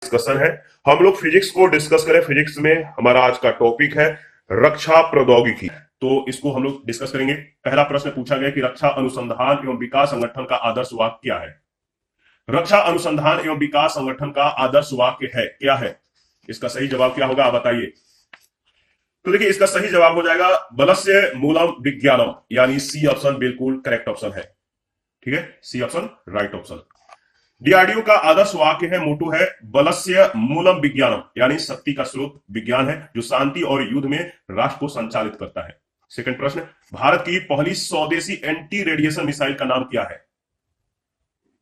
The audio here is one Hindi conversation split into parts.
डिस्कशन है। हम लोग फिजिक्स को डिस्कस करें। फिजिक्स में हमारा आज का टॉपिक है रक्षा प्रौद्योगिकी। तो इसको हम लोग डिस्कस करेंगे। पहला प्रश्न पूछा गया कि रक्षा अनुसंधान एवं विकास संगठन का आदर्श वाक्य क्या है। रक्षा अनुसंधान एवं विकास संगठन का आदर्श वाक्य है क्या है। इसका सही जवाब क्या होगा, आप बताइए। तो देखिए, इसका सही जवाब हो जाएगा बलस्य मूलम विज्ञानम, यानी सी ऑप्शन बिल्कुल करेक्ट ऑप्शन है। ठीक है, C option right option. DRDO का आदर्श वाक्य है, मोटो है बलस्य मूलम विज्ञानम, यानी शक्ति का स्रोत विज्ञान है जो शांति और युद्ध में राष्ट्र को संचालित करता है। सेकंड प्रश्न, भारत की पहली स्वदेशी एंटी रेडिएशन मिसाइल का नाम क्या है।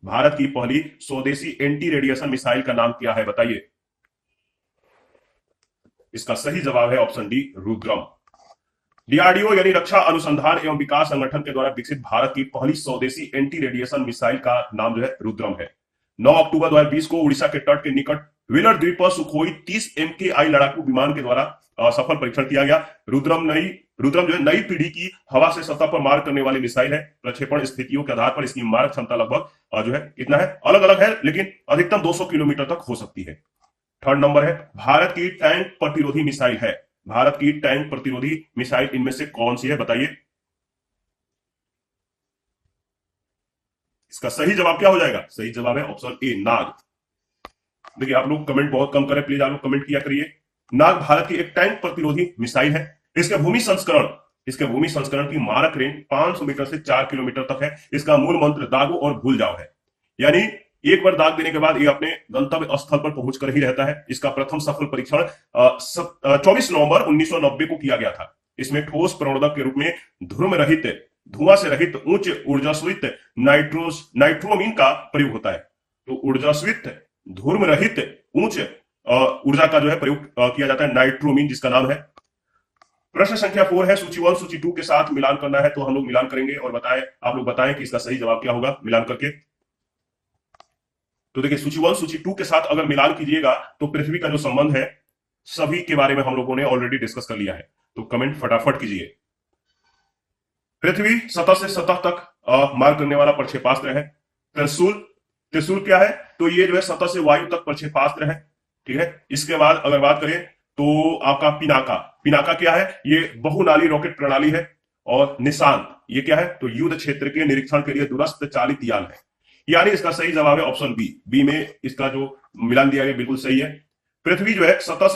भारत की पहली स्वदेशी एंटी रेडिएशन मिसाइल का नाम क्या है, बताइए। इसका सही जवाब है ऑप्शन डी, रुद्रम। डीआरडीओ यानी रक्षा अनुसंधान एवं विकास संगठन के द्वारा विकसित भारत की पहली स्वदेशी एंटी रेडिएशन मिसाइल का नाम जो है रुद्रम है। 9 अक्टूबर 2020 को उड़ीसा के तट के निकट व्हीलर द्वीप पर सुखोई 30 MKI लड़ाकू विमान के द्वारा सफल परीक्षण किया गया। रुद्रम जो है नई पीढ़ी की हवा से सतह पर मार करने वाली मिसाइल है। प्रक्षेपण स्थितियों के आधार पर इसकी मारक क्षमता लगभग जो है कितना है, अलग अलग है, लेकिन अधिकतम 200 किलोमीटर तक हो सकती है। थर्ड नंबर है, भारत की टैंक प्रतिरोधी मिसाइल है। भारत की टैंक प्रतिरोधी मिसाइल इनमें से कौन सी है, बताइए। इसका सही जवाब क्या हो जाएगा, सही जवाब है ऑप्शन ए, नाग। देखिए, आप लोग कमेंट बहुत कम करें, प्लीज आप लोग कमेंट किया करिए। नाग भारत की एक टैंक प्रतिरोधी मिसाइल है। इसके भूमि संस्करण की मारक रेंज 500 मीटर से 4 किलोमीटर तक है। इसका मूल मंत्र दागो और भूल जाओ है, यानी एक बार दाग देने के बाद ये अपने गंतव्य स्थल पर पहुंच कर ही रहता है। इसका प्रथम सफल परीक्षण 24 नवंबर 1990 को किया गया था। इसमें ठोस प्रवर्धक के रूप में धूम रहित, धुआं से रहित, उच्च ऊर्जास्वित नाइट्रोमीन का प्रयोग होता है। तो ऊर्जास्वित, धूम रहित, उच्च ऊर्जा का जो है प्रयोग किया जाता है, नाइट्रोमीन जिसका नाम है। प्रश्न संख्या 4 है, सूची 1 सूची 2 के साथ मिलान करना है। तो हम लोग मिलान करेंगे और आप लोग बताएं कि इसका सही जवाब क्या होगा मिलान करके। तो देखिए, सूची 1 सूची 2 के साथ अगर मिलान कीजिएगा तो पृथ्वी का जो संबंध है सभी के बारे में हम लोगों ने ऑलरेडी डिस्कस कर लिया है। तो कमेंट फटाफट कीजिए। पृथ्वी सतह से सतह तक मार करने वाला प्रक्षेपास्त्र है। त्रिशूल क्या है, तो ये जो है सतह से वायु तक प्रक्षेपास्त्र है। ठीक है, इसके बाद अगर बात करें तो आपका पिनाका क्या है, ये बहुनाली रॉकेट प्रणाली है। और निशान ये क्या है, तो युद्ध क्षेत्र के निरीक्षण के लिए दूरस्थ चालित यान है। यानी इसका सही जवाब है ऑप्शन बी में इसका जो मिलान दिया गया बिल्कुल सही है। पृथ्वी जो है सतह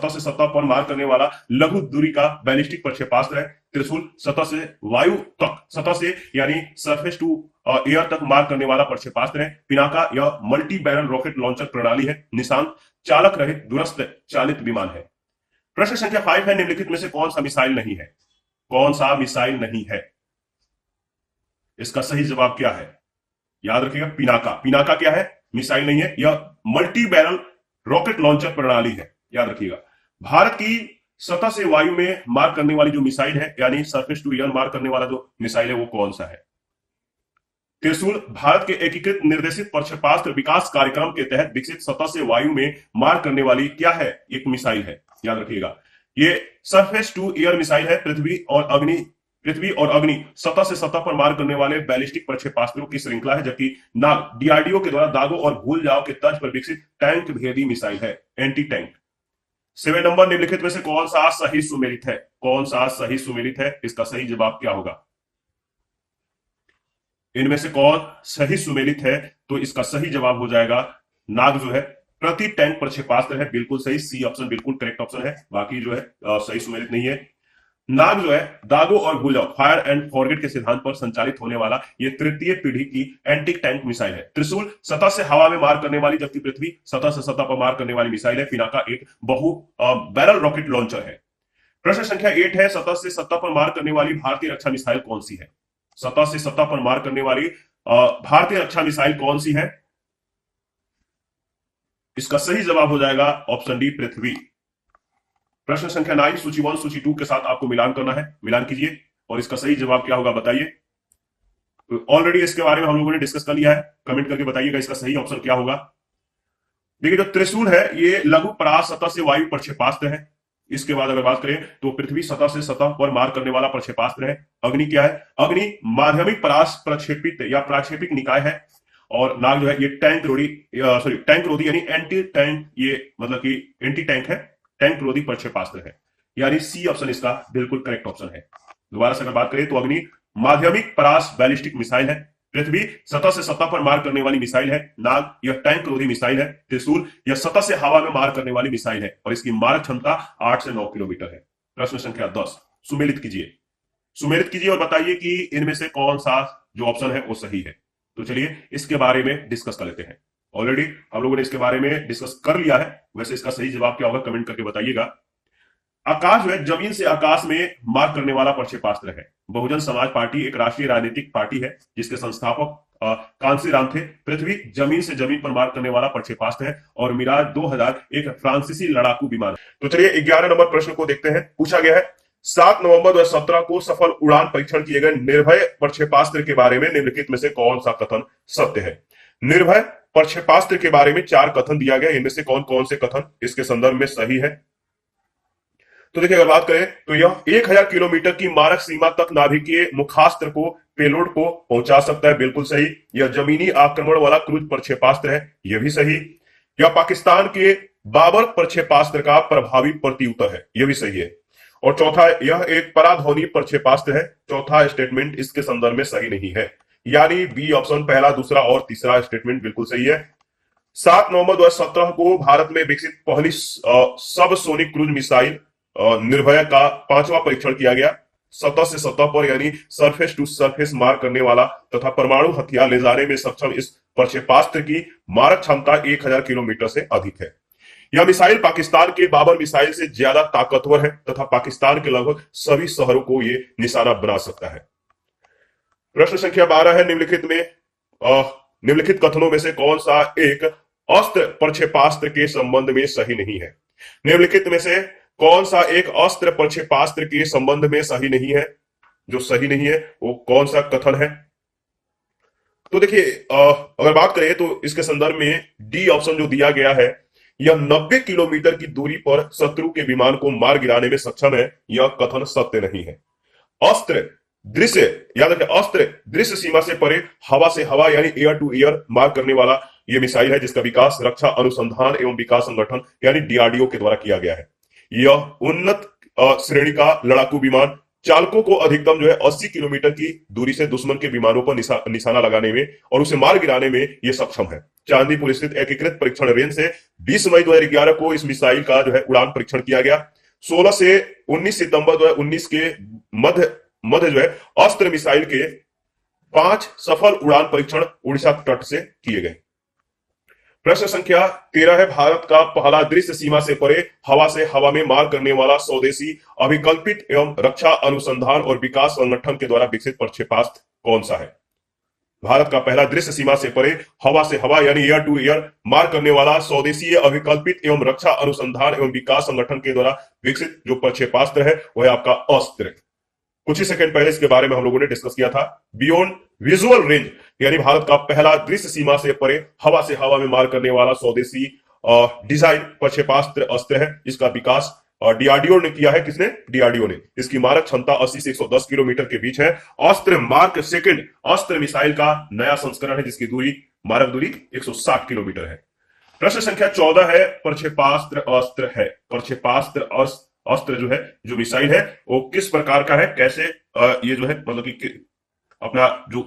से सतह पर मार करने वाला लघु दूरी का बैलिस्टिक प्रक्षेपास्त्र है। त्रिशूल सतह से वायु तक, सतह से यानी सरफेस टू एयर तक मार करने वाला प्रक्षेपास्त्र है। पिनाका यह मल्टी बैरल रॉकेट लॉन्चर प्रणाली है। निशान चालक रहित दूरस्थ चालित विमान है। प्रश्न संख्या 5 है, निम्नलिखित में से कौन सा मिसाइल नहीं है। कौन सा मिसाइल नहीं है, इसका सही जवाब क्या है, याद रखिएगा। पिनाका क्या है, मिसाइल नहीं है, यह मल्टी बैरल रॉकेट लॉन्चर प्रणाली है, याद रखिएगा। भारत की सतह से वायु में मार करने वाली जो मिसाइल है, यानी सरफेस टू एयर मार करने वाला जो मिसाइल है वो कौन सा है। त्रिशूल भारत के एकीकृत निर्देशित प्रक्षेपास्त्र विकास कार्यक्रम के तहत विकसित सतह से वायु में मार करने वाली क्या है, एक मिसाइल है, याद रखिएगा। ये सरफेस टू एयर मिसाइल है। पृथ्वी और अग्नि सतह से सतह पर मार करने वाले बैलिस्टिक प्रक्षेपास्त्रों की श्रृंखला है। जबकि नाग डीआरडीओ के द्वारा दागो और भूल जाओ के तर्ज पर विकसित टैंक भेदी मिसाइल है, एंटी टैंक। 7 नंबर, निम्नलिखित में से कौन सा सही सुमेलित है। कौन सा सही सुमेलित है, इसका सही जवाब क्या होगा। इनमें से कौन सही सुमेलित है, तो इसका सही जवाब हो जाएगा नाग जो है प्रति टैंक प्रक्षेपास्त्र है, बिल्कुल सही। सी ऑप्शन बिल्कुल करेक्ट ऑप्शन है, बाकी जो है सही सुमेलित नहीं है। नाग जो है दागो और भूल जाओ, फायर एंड फॉरगेट के सिद्धांत पर संचालित होने वाला ये तृतीय पीढ़ी की एंटी टैंक मिसाइल है। त्रिशूल सतह से हवा में मार करने वाली, जबकि पृथ्वी सतह से सतह पर मार करने वाली मिसाइल है। पिनाका एक बहु बैरल रॉकेट लॉन्चर है। प्रश्न संख्या 8 है, सतह से सतह पर मार करने वाली भारतीय रक्षा मिसाइल कौन सी है। सतह से सतह पर मार करने वाली भारतीय रक्षा मिसाइल कौन सी है, इसका सही जवाब हो जाएगा ऑप्शन डी, पृथ्वी। प्रश्न संख्या 9, सूची 1 सूची 2 के साथ आपको मिलान करना है। मिलान कीजिए और इसका सही जवाब क्या होगा बताइए। ऑलरेडी इसके बारे में हम लोगों ने डिस्कस कर लिया है, कमेंट करके बताइएगा इसका सही ऑप्शन क्या होगा। देखिए, जो त्रिशूल है ये लघु परास सतह से वायु प्रक्षेपास्त्र है। इसके बाद अगर बात करें तो पृथ्वी सतह से सतह पर मार करने वाला प्रक्षेपास्त्र है। अग्नि क्या है, अग्नि माध्यमिक परास प्रक्षेपित या प्राक्षेपिक निकाय है। और नाग जो है ये टैंक रोधी, सॉरी टैंक रोधी यानी एंटी टैंक, ये मतलब कि एंटी टैंक है, टैंक रोधी प्रक्षेपास्त्र है, यानी सी ऑप्शन इसका बिल्कुल करेक्ट ऑप्शन है। दोबारा से अगर बात करें तो अग्नि माध्यमिक परास बैलिस्टिक मिसाइल है, पृथ्वी सतह से सतह पर मार करने वाली मिसाइल है, नाग यह टैंक रोधी मिसाइल है, त्रिशूल यह सतह से हवा में मार करने वाली मिसाइल है और इसकी मारक क्षमता 8 से 9 किलोमीटर है। प्रश्न संख्या 10 सुमेलित कीजिए, सुमेलित कीजिए और बताइए कि इनमें से कौन सा जो ऑप्शन है वो सही है। तो चलिए इसके बारे में डिस्कस कर लेते हैं। ऑलरेडी हम लोगों ने इसके बारे में डिस्कस कर लिया है, वैसे इसका सही जवाब क्या होगा कमेंट करके बताइएगा। आकाश जो है जमीन से आकाश में मार करने वाला प्रक्षेपास्त्र है। बहुजन समाज पार्टी एक राष्ट्रीय राजनीतिक पार्टी है जिसके संस्थापक कांसीराम थे। पृथ्वी जमीन से जमीन पर मार करने वाला प्रक्षेपास्त्र है और मिराज 2000 एक फ्रांसीसी लड़ाकू विमान। तो चलिए 11 नंबर प्रश्न को देखते हैं। पूछा गया है 7 नवंबर 2017 को सफल उड़ान परीक्षण किए गए निर्भय प्रक्षेपास्त्र के बारे में निम्नलिखित में से कौन सा कथन सत्य है। निर्भय प्रक्षेपास्त्र के बारे में 4 कथन दिया गया, इनमें से कौन कौन से कथन इसके संदर्भ में सही है। तो देखिए अगर बात करें तो यह 1000 किलोमीटर की मारक सीमा तक नाभिकीय मुखास्त्र को पेलोड को पहुंचा सकता है, बिल्कुल सही। यह जमीनी आक्रमण वाला क्रूज प्रक्षेपास्त्र है, यह भी सही। यह पाकिस्तान के बाबर प्रक्षेपास्त्र का प्रभावी प्रत्युत्तर है, यह भी सही है। और चौथा, यह एक पराध्वनि प्रक्षेपास्त्र है। चौथा स्टेटमेंट इसके संदर्भ में सही नहीं है, यानी बी ऑप्शन पहला, दूसरा और तीसरा स्टेटमेंट बिल्कुल सही है। 7 नवंबर 2017 को भारत में विकसित पहली सब सोनिक क्रूज मिसाइल निर्भया का 5वां परीक्षण किया गया। सतह से सतह पर यानी सरफेस टू सरफेस मार करने वाला तथा परमाणु हथियार ले जाने में सक्षम इस प्रक्षेपास्त्र की मारक क्षमता 1000 किलोमीटर से अधिक है। यह मिसाइल पाकिस्तान के बाबर मिसाइल से ज्यादा ताकतवर है तथा पाकिस्तान के लगभग सभी शहरों को यह निशाना बना सकता है। प्रश्न संख्या 12 है, निम्नलिखित कथनों में से कौन सा एक अस्त्र प्रक्षेपास्त्र के संबंध में सही नहीं है। निम्नलिखित में से कौन सा एक अस्त्र प्रक्षेपास्त्र के संबंध में सही नहीं है। जो सही नहीं है वो कौन सा कथन है। तो देखिए अगर बात करें तो इसके संदर्भ में डी ऑप्शन जो दिया गया है, यह 90 किलोमीटर की दूरी पर शत्रु के विमान को मार गिराने में सक्षम है, यह कथन सत्य नहीं है। अस्त्र दृश्य, याद रखें, अस्त्र दृश्य सीमा से परे हवा से हवा यानी एयर टू एयर मार करने वाला यह मिसाइल है जिसका विकास रक्षा अनुसंधान एवं विकास संगठन यानी डीआरडीओ के द्वारा किया गया है। यह उन्नत श्रेणी का लड़ाकू विमान चालकों को अधिकतम जो है 80 किलोमीटर की दूरी से दुश्मन के विमानों पर निशाना लगाने में और उसे मार गिराने में यह सक्षम है। चांदीपुर स्थित एकीकृत परीक्षण रेंज से 20 मई 2011 को इस मिसाइल का जो है उड़ान परीक्षण किया गया। 16 से 19 सितंबर 2019 के मध्य जो है अस्त्र मिसाइल के 5 सफल उड़ान परीक्षण उड़ीसा तट से किए गए। प्रश्न संख्या 13 है, भारत का पहला दृश्य सीमा से परे हवा से हवा में मार करने वाला स्वदेशी अभिकल्पित एवं रक्षा अनुसंधान और विकास संगठन के द्वारा विकसित प्रक्षेपास्त्र कौन सा है। भारत का पहला दृश्य सीमा से परे हवा से हवा यानी एयर टू एयर मार करने वाला स्वदेशी अभिकल्पित एवं रक्षा अनुसंधान एवं विकास संगठन के द्वारा विकसित जो प्रक्षेपास्त्र है वह आपका अस्त्र। कुछ ही सेकंड पहले इसके बारे में हम लोगों ने डिस्कस किया था। बियॉन्ड विजुअल रेंज यानी भारत का पहला दृश्य सीमा से परे हवा से हवा में मार करने वाला स्वदेशी डिजाइन प्रक्षेपास्त्र अस्त्र है। इसका विकास डीआरडीओ ने किया है। किसने? डीआरडीओ ने। इसकी मारक क्षमता 80 से 110 किलोमीटर के बीच है। अस्त्र मार्क सेकंड अस्त्र मिसाइल का नया संस्करण है जिसकी दूरी मारक दूरी 160 किलोमीटर है। प्रश्न संख्या 14 है, प्रक्षेपास्त्र अस्त्र है। प्रक्षेपास्त्र अस्त्र जो है, जो मिसाइल है वो किस प्रकार का है, कैसे ये जो है मतलब कि अपना जो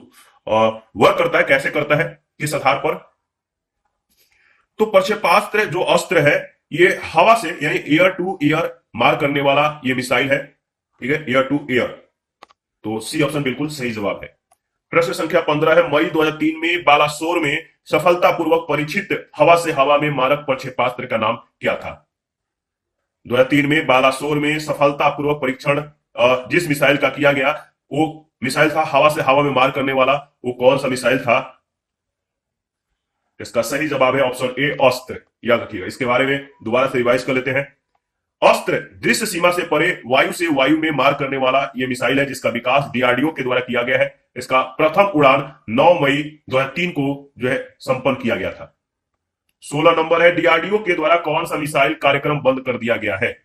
वर्क करता है, कैसे करता है, किस आधार पर। तो प्रक्षेपास्त्र जो अस्त्र है ये हवा से यानी एयर टू एयर मार करने वाला ये मिसाइल है, ठीक है, एयर टू एयर। तो सी ऑप्शन बिल्कुल सही जवाब है। प्रश्न संख्या 15 है, मई 2003 में बालासोर में सफलतापूर्वक परीक्षित हवा से हवा में मारक प्रक्षेपास्त्र का नाम क्या था। 2003 में बालासोर में सफलतापूर्वक परीक्षण जिस मिसाइल का किया गया वो मिसाइल था हवा से हवा में मार करने वाला, वो कौन सा मिसाइल था। इसका सही जवाब है ऑप्शन ए, अस्त्र। याद रखिएगा, इसके बारे में दोबारा से रिवाइज कर लेते हैं। अस्त्र दृश्य सीमा से परे वायु से वायु में मार करने वाला यह मिसाइल है जिसका विकास डीआरडीओ के द्वारा किया गया है। इसका प्रथम उड़ान 9 मई 2003 को जो है संपन्न किया गया था। 16 नंबर है, डीआरडीओ के द्वारा कौन सा मिसाइल कार्यक्रम बंद कर दिया गया है।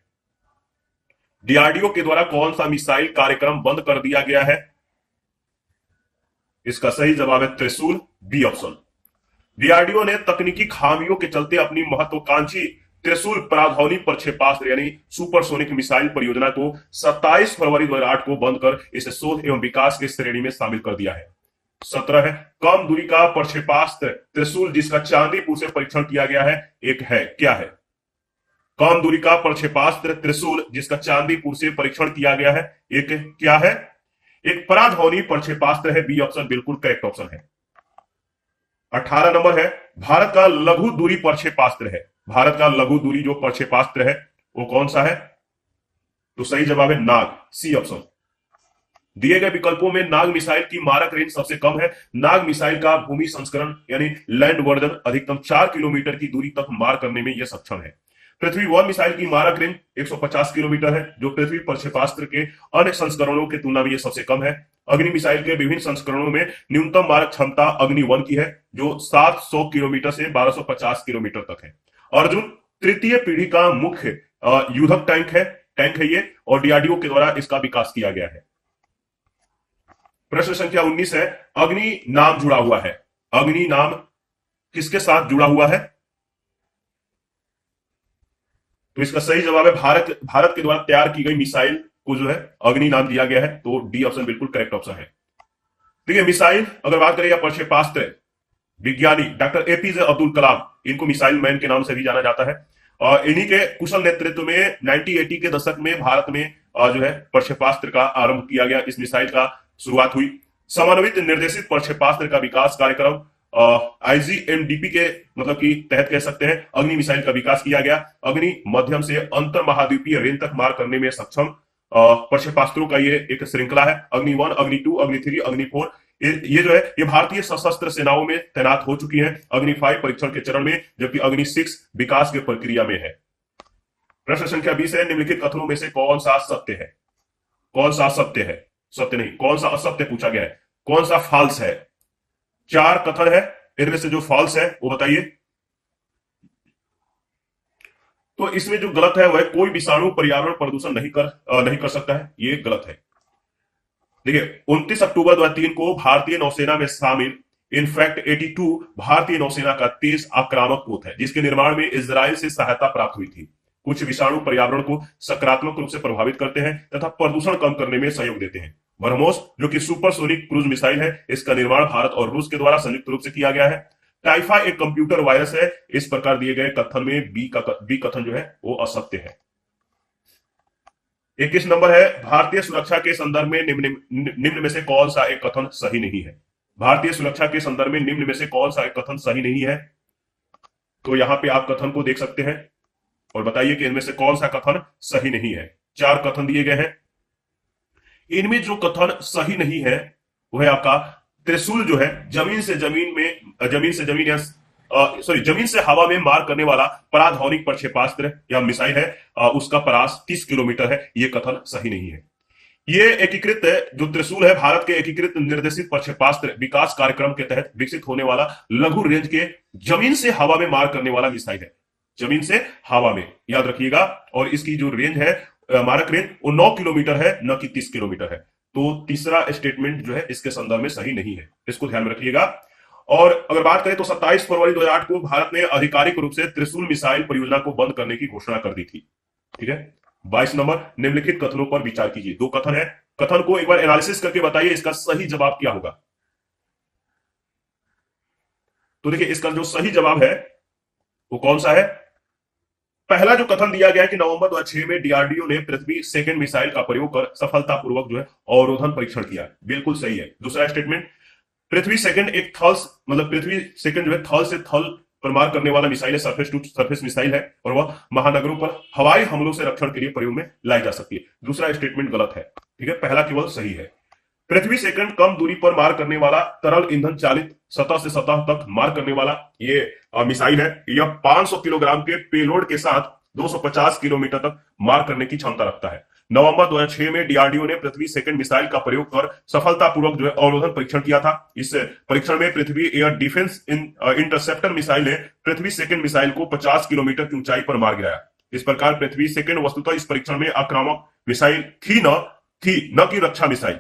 डीआरडीओ के द्वारा कौन सा मिसाइल कार्यक्रम बंद कर दिया गया है। इसका सही जवाब है त्रिशूल, बी ऑप्शन। डीआरडीओ ने तकनीकी खामियों के चलते अपनी महत्वाकांक्षी त्रिशूल पराध्वनि प्रक्षेपास्त्र यानी सुपरसोनिक मिसाइल परियोजना को 27 फरवरी 2008 को बंद कर इसे शोध एवं विकास की श्रेणी में शामिल कर दिया है। 17 है कम दूरी का प्रक्षेपास्त्र त्रिशूल जिसका चांदीपुर से परीक्षण किया गया है। एक है क्या है? कम दूरी का प्रक्षेपास्त्र त्रिशूल जिसका चांदीपुर से परीक्षण किया गया है। एक क्या है? एक पराध्वनि प्रक्षेपास्त्र है। बी ऑप्शन बिल्कुल करेक्ट ऑप्शन है। 18 नंबर है भारत का लघु दूरी प्रक्षेपास्त्र है। भारत का लघु दूरी जो प्रक्षेपास्त्र है वो कौन सा है? तो सही जवाब है नाग, सी ऑप्शन। दिए गए विकल्पों में नाग मिसाइल की मारक रेंज सबसे कम है। नाग मिसाइल का भूमि संस्करण यानी लैंड वर्जन अधिकतम 4 किलोमीटर की दूरी तक मार करने में यह सक्षम है। पृथ्वी 1 मिसाइल की मारक रेंज 150 किलोमीटर है जो पृथ्वी प्रक्षेपास्त्र के अन्य संस्करणों की तुलना में यह सबसे कम है। अग्नि मिसाइल के विभिन्न संस्करणों में न्यूनतम मारक क्षमता अग्नि 1 की है जो 700 किलोमीटर से 1250 किलोमीटर तक है। अर्जुन तृतीय पीढ़ी का मुख्य युद्धक टैंक है ये और डीआरडीओ के द्वारा इसका विकास किया गया है। प्रश्न संख्या 19 है अग्नि नाम जुड़ा हुआ है। अग्नि नाम किसके साथ जुड़ा हुआ है? तो इसका सही जवाब है भारत के द्वारा तैयार की गई मिसाइल को जो है अग्नि नाम दिया गया है। तो डी ऑप्शन बिल्कुल करेक्ट ऑप्शन है। देखिए मिसाइल अगर बात करें या प्रक्षेपास्त्र विज्ञानी डॉक्टर एपीजे अब्दुल कलाम, इनको मिसाइल मैन के नाम से भी जाना जाता है और इन्हीं के कुशल नेतृत्व में 1980 के दशक में भारत में जो है प्रक्षेपास्त्र का आरंभ किया गया। इस मिसाइल का शुरुआत हुई। समन्वित निर्देशित प्रक्षेपास्त्र का विकास कार्यक्रम आईजीएमडीपी के मतलब की तहत कह सकते हैं अग्नि मिसाइल का विकास किया गया। अग्नि मध्यम से अंतर महाद्वीपीय रेंज तक मार करने में सक्षम प्रक्षेपास्त्रों का ये एक श्रृंखला है। अग्नि 1, अग्नि 2, अग्नि 3, अग्नि 4 ये जो है ये भारतीय सशस्त्र सेनाओं में तैनात हो चुकी है। अग्नि 5 परीक्षण के चरण में जबकि अग्नि 6 विकास के प्रक्रिया में है। प्रश्न संख्या 20 है निम्नलिखित कथनों में से कौन सा सत्य है? कौन सा सत्य है? सत्य नहीं, कौन सा असत्य पूछा गया है। कौन सा फॉल्स है? 4 कथन है, इनमें से जो फॉल्स है वो बताइए। तो इसमें जो गलत है वह कोई विषाणु पर्यावरण प्रदूषण नहीं कर सकता है, ये गलत है। देखिए 29 अक्टूबर 2003 को भारतीय नौसेना में शामिल इनफैक्ट 82 भारतीय नौसेना का तेज आक्रामक पोत है जिसके निर्माण में इजराइल से सहायता प्राप्त हुई थी। कुछ विषाणु पर्यावरण को सकारात्मक रूप से प्रभावित करते हैं तथा प्रदूषण कम करने में सहयोग देते हैं। ब्रह्मोस जो कि सुपरसोनिक क्रूज मिसाइल है, इसका निर्माण भारत और रूस के द्वारा संयुक्त रूप से किया गया है। टाइफा एक कंप्यूटर वायरस है। इस प्रकार दिए गए कथन में बी कथन जो है वो असत्य है। 21 नंबर है भारतीय सुरक्षा के संदर्भ में निम्न में से कौन सा एक कथन सही नहीं है? भारतीय सुरक्षा के संदर्भ में निम्न में से कौन सा एक कथन सही नहीं है? तो यहां पे आप कथन को देख सकते हैं और बताइए कि इनमें से कौन सा कथन सही नहीं है। 4 कथन दिए गए हैं। इनमें जो कथन सही नहीं है वो है आपका त्रिशूल जो है जमीन से हवा में मार करने वाला पराध्वनिक प्रक्षेपास्त्र या मिसाइल है, उसका परास 30 किलोमीटर है। यह कथन सही नहीं है। ये एकीकृत जो त्रिशूल है भारत के एकीकृत निर्देशित प्रक्षेपास्त्र विकास कार्यक्रम के तहत विकसित होने वाला लघु रेंज के जमीन से हवा में मार करने वाला मिसाइल है। जमीन से हवा में, याद रखिएगा। और इसकी जो रेंज है मारक रेंज वो 9 किलोमीटर है, न कि 30 किलोमीटर है। तो तीसरा स्टेटमेंट जो है इसके संदर्भ में सही नहीं है, इसको ध्यान में रखिएगा। और अगर बात करें तो 27 फरवरी 2008 को भारत ने आधिकारिक रूप से त्रिशूल मिसाइल परियोजना को बंद करने की घोषणा कर दी थी। ठीक है। 22 नंबर निम्नलिखित कथनों पर विचार कीजिए। 2 कथन है, कथन को एक बार एनालिसिस करके बताइए इसका सही जवाब क्या होगा। तो देखिए इसका जो सही जवाब है वो कौन सा है? पहला जो कथन दिया गया है कि नवंबर 2006 में डीआरडीओ ने पृथ्वी सेकंड मिसाइल का प्रयोग कर सफलतापूर्वक जो है अवरोधन परीक्षण किया, बिल्कुल सही है। दूसरा स्टेटमेंट पृथ्वी सेकंड एक पृथ्वी सेकंड जो है थल से थल पर मार करने वाला मिसाइल है, सरफेस टू सरफेस मिसाइल है और वह महानगरों पर हवाई हमलों से रक्षण के लिए प्रयोग में लाई जा सकती है। दूसरा स्टेटमेंट गलत है। ठीक है, पहला केवल सही है। पृथ्वी सेकंड कम दूरी पर मार करने वाला तरल ईंधन चालित सतह से सतह तक मार करने वाला ये मिसाइल है। यह 500 किलोग्राम के पेलोड के साथ 250 किलोमीटर तक मार करने की क्षमता रखता है। नवंबर 2006 में डीआरडीओ ने पृथ्वी सेकंड मिसाइल का प्रयोग कर सफलतापूर्वक जो है अवरोधन परीक्षण किया था। इस परीक्षण में पृथ्वी एयर डिफेंस इंटरसेप्टर मिसाइल ने पृथ्वी सेकंड मिसाइल को 50 किलोमीटर की ऊंचाई पर मार गिराया। इस प्रकार पृथ्वी सेकंड वस्तुतः इस परीक्षण में आक्रामक मिसाइल थी न कि रक्षा मिसाइल।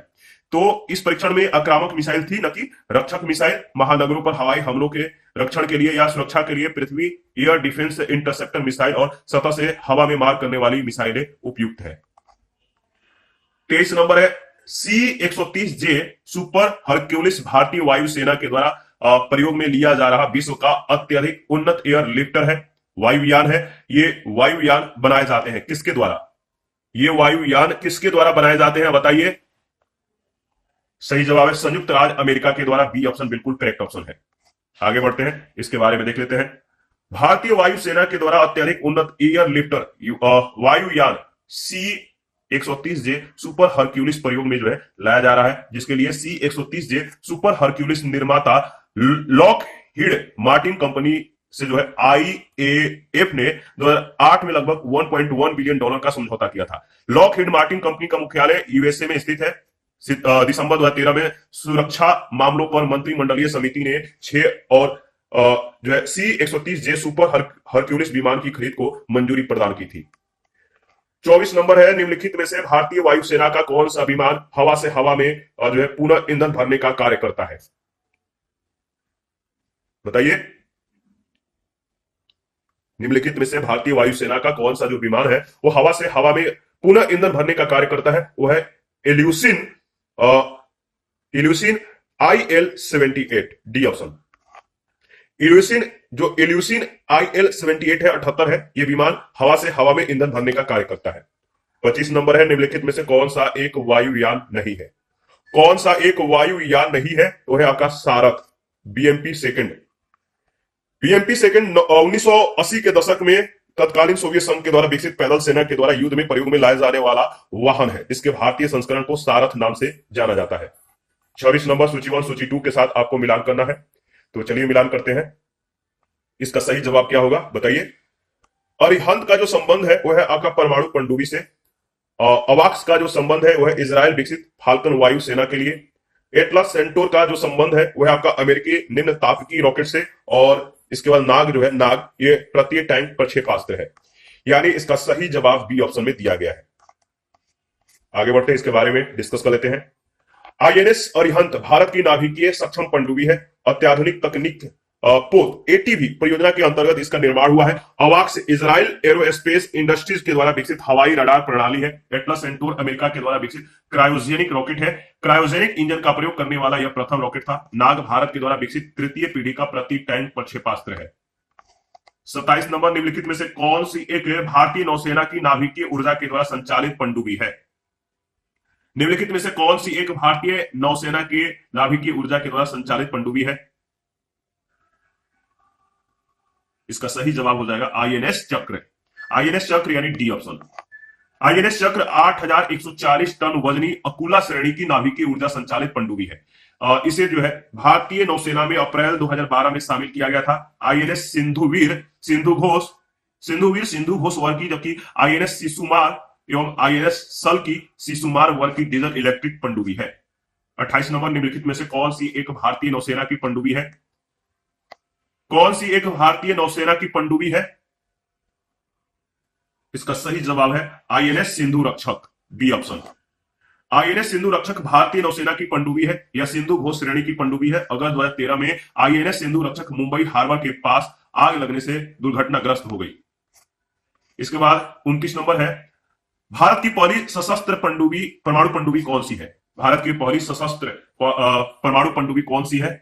तो इस परीक्षण में आक्रामक मिसाइल थी, न कि रक्षक मिसाइल। महानगरों पर हवाई हमलों के रक्षण के लिए या सुरक्षा के लिए पृथ्वी एयर डिफेंस इंटरसेप्टर मिसाइल और सतह से हवा में मार करने वाली मिसाइलें उपयुक्त है। 23 नंबर है C-130J सुपर हरक्यूलिस भारतीय वायुसेना के द्वारा प्रयोग में लिया जा रहा विश्व का अत्यधिक उन्नत एयर लिफ्टर है, वायुयान है। ये वायुयान बनाए जाते हैं किसके द्वारा? ये वायुयान किसके द्वारा बनाए जाते हैं बताइए? सही जवाब है संयुक्त राज्य अमेरिका के द्वारा। बी ऑप्शन बिल्कुल करेक्ट ऑप्शन है। आगे बढ़ते हैं, इसके बारे में देख लेते हैं। भारतीय वायुसेना के द्वारा अत्यधिक उन्नत एयर लिफ्टर वायुयान C-130J सुपर हरक्यूलिस प्रयोग में जो है लाया जा रहा है, जिसके लिए C-130J सुपर हरक्यूलिस निर्माता लॉकहीड मार्टिन कंपनी से जो है IAF ने 2008 में लगभग $1.1 बिलियन का समझौता किया था। लॉकहीड मार्टिन कंपनी का मुख्यालय यूएसए में स्थित है। दिसंबर 2013 में सुरक्षा मामलों पर मंत्रिमंडलीय समिति ने 6 और जो है C-130J सुपर हरक्यूलिस विमान की खरीद को मंजूरी प्रदान की थी। 24 नंबर है निम्नलिखित में से भारतीय वायुसेना का कौन सा विमान हवा से हवा में जो है पुनः ईंधन भरने का कार्य करता है? बताइए। निम्नलिखित में से भारतीय वायुसेना का कौन सा जो विमान है वो हवा से हवा में पुनः ईंधन भरने का कार्य करता है? वो है इल्यूसिन IL-78। D option. इल्यूसिन IL-78 है 78 है, ये विमान हवा से हवा में ईंधन भरने का कार्य करता है। 25 नंबर है निम्नलिखित में से कौन सा एक वायुयान नहीं है? कौन सा एक वायुयान नहीं है? वो है आपका सारथ BMP सेकंड। BMP सेकंड 1980 के दशक में तत्कालीन सोवियत संघ के द्वारा विकसित पैदल सेना के द्वारा युद्ध में प्रयोग में लाए जाने वाला वाहन है, जिसके भारतीय संस्करण को सारथ नाम से जाना जाता है। 26 नंबर सूची 1 सूची 2 के साथ आपको मिलान करना है, तो चलिए मिलान करते हैं। इसका सही जवाब क्या होगा बताइए? अरिहंत का जो संबंध है वो है आपका परमाणु पनडुब्बी से। अवाक्स का जो संबंध है वो है इजराइल विकसित फाल्कन वायु सेना के लिए। एटलस सेंटोर का जो संबंध है वो है आपका अमेरिकी निम्न तापकीय रॉकेट से। और इसके बाद नाग जो है, नाग ये प्रति टैंक प्रक्षेपास्त्र है। यानी इसका सही जवाब बी ऑप्शन में दिया गया है। आगे बढ़ते हैं, इसके बारे में डिस्कस कर लेते हैं। INS अरिहंत भारत की नाभिकीय सक्षम पनडुब्बी है। अत्याधुनिक तकनीक पोत ATV परियोजना के अंतर्गत इसका निर्माण हुआ है। अवाक्स इजराइल एरोस्पेस इंडस्ट्रीज के द्वारा विकसित हवाई रडार प्रणाली है। एटलस सेंटोर अमेरिका के द्वारा विकसित क्रायोजेनिक रॉकेट है। क्रायोजेनिक इंजन का प्रयोग करने वाला यह प्रथम रॉकेट था। नाग भारत के द्वारा विकसित तृतीय पीढ़ी का प्रति टैंक प्रक्षेपास्त्र है। 27 नंबर निम्नलिखित में से कौन सी एक भारतीय नौसेना की नाभिकीय ऊर्जा के द्वारा संचालित पनडुब्बी है? निम्नलिखित में से कौन सी एक भारतीय नौसेना के नाभिकीय ऊर्जा के द्वारा संचालित पनडुब्बी है? इसका सही जवाब हो जाएगा INS चक्र। INS चक्र यानी डी ऑप्शन। INS चक्र 8140 टन वजनी अकुला श्रेणी की नाभिकीय ऊर्जा संचालित पनडुब्बी है। इसे जो है भारतीय नौसेना में अप्रैल 2012 में शामिल किया गया था। INS सिंधु घोष वर्ग की, जबकि INS शिशुमार एवं INS सल की शिशुमार वर्ग की डीजल इलेक्ट्रिक पनडुब्बी है। 28 नंबर निम्नलिखित में से कौन सी एक भारतीय नौसेना की पनडुब्बी है? कौन सी एक भारतीय नौसेना की पनडुब्बी है? इसका सही जवाब है INS सिंधु रक्षक। B option. INS सिंधु रक्षक भारतीय नौसेना की पनडुब्बी है। यह सिंधु घोष श्रेणी की पनडुब्बी है। अगस्त 2013 में INS सिंधु रक्षक मुंबई हार्बर के पास आग लगने से दुर्घटनाग्रस्त हो गई। इसके बाद 29 नंबर है भारत की पहली सशस्त्र परमाणु पनडुब्बी कौन सी है? भारत की पहली सशस्त्र परमाणु पनडुब्बी कौन सी है?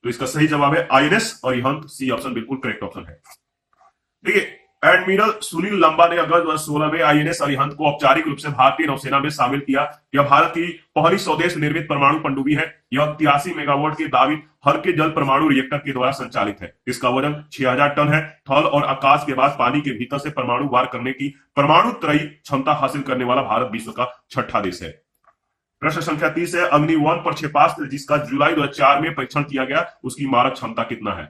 तो इसका सही जवाब है INS अरिहंत। सी ऑप्शन बिल्कुल करेक्ट ऑप्शन है। देखिए, एडमिरल सुनील लंबा ने अगस्त 2016 में INS अरिहंत को औपचारिक रूप से भारतीय नौसेना में शामिल किया। यह भारत की पहली स्वदेश निर्मित परमाणु पनडुब्बी है। यह 83 मेगावाट के दावित हल्के जल परमाणु रिएक्टर के द्वारा संचालित है। इसका वजन 6000 टन है। थल और आकाश के बाद पानी के भीतर से परमाणु वार करने की परमाणु त्रयी क्षमता हासिल करने वाला भारत विश्व का 6ठा देश है। प्रश्न संख्या 30 है अग्नि 1 प्रक्षेपास्त्र जिसका जुलाई 2004 में परीक्षण किया गया, उसकी मारक क्षमता कितना है?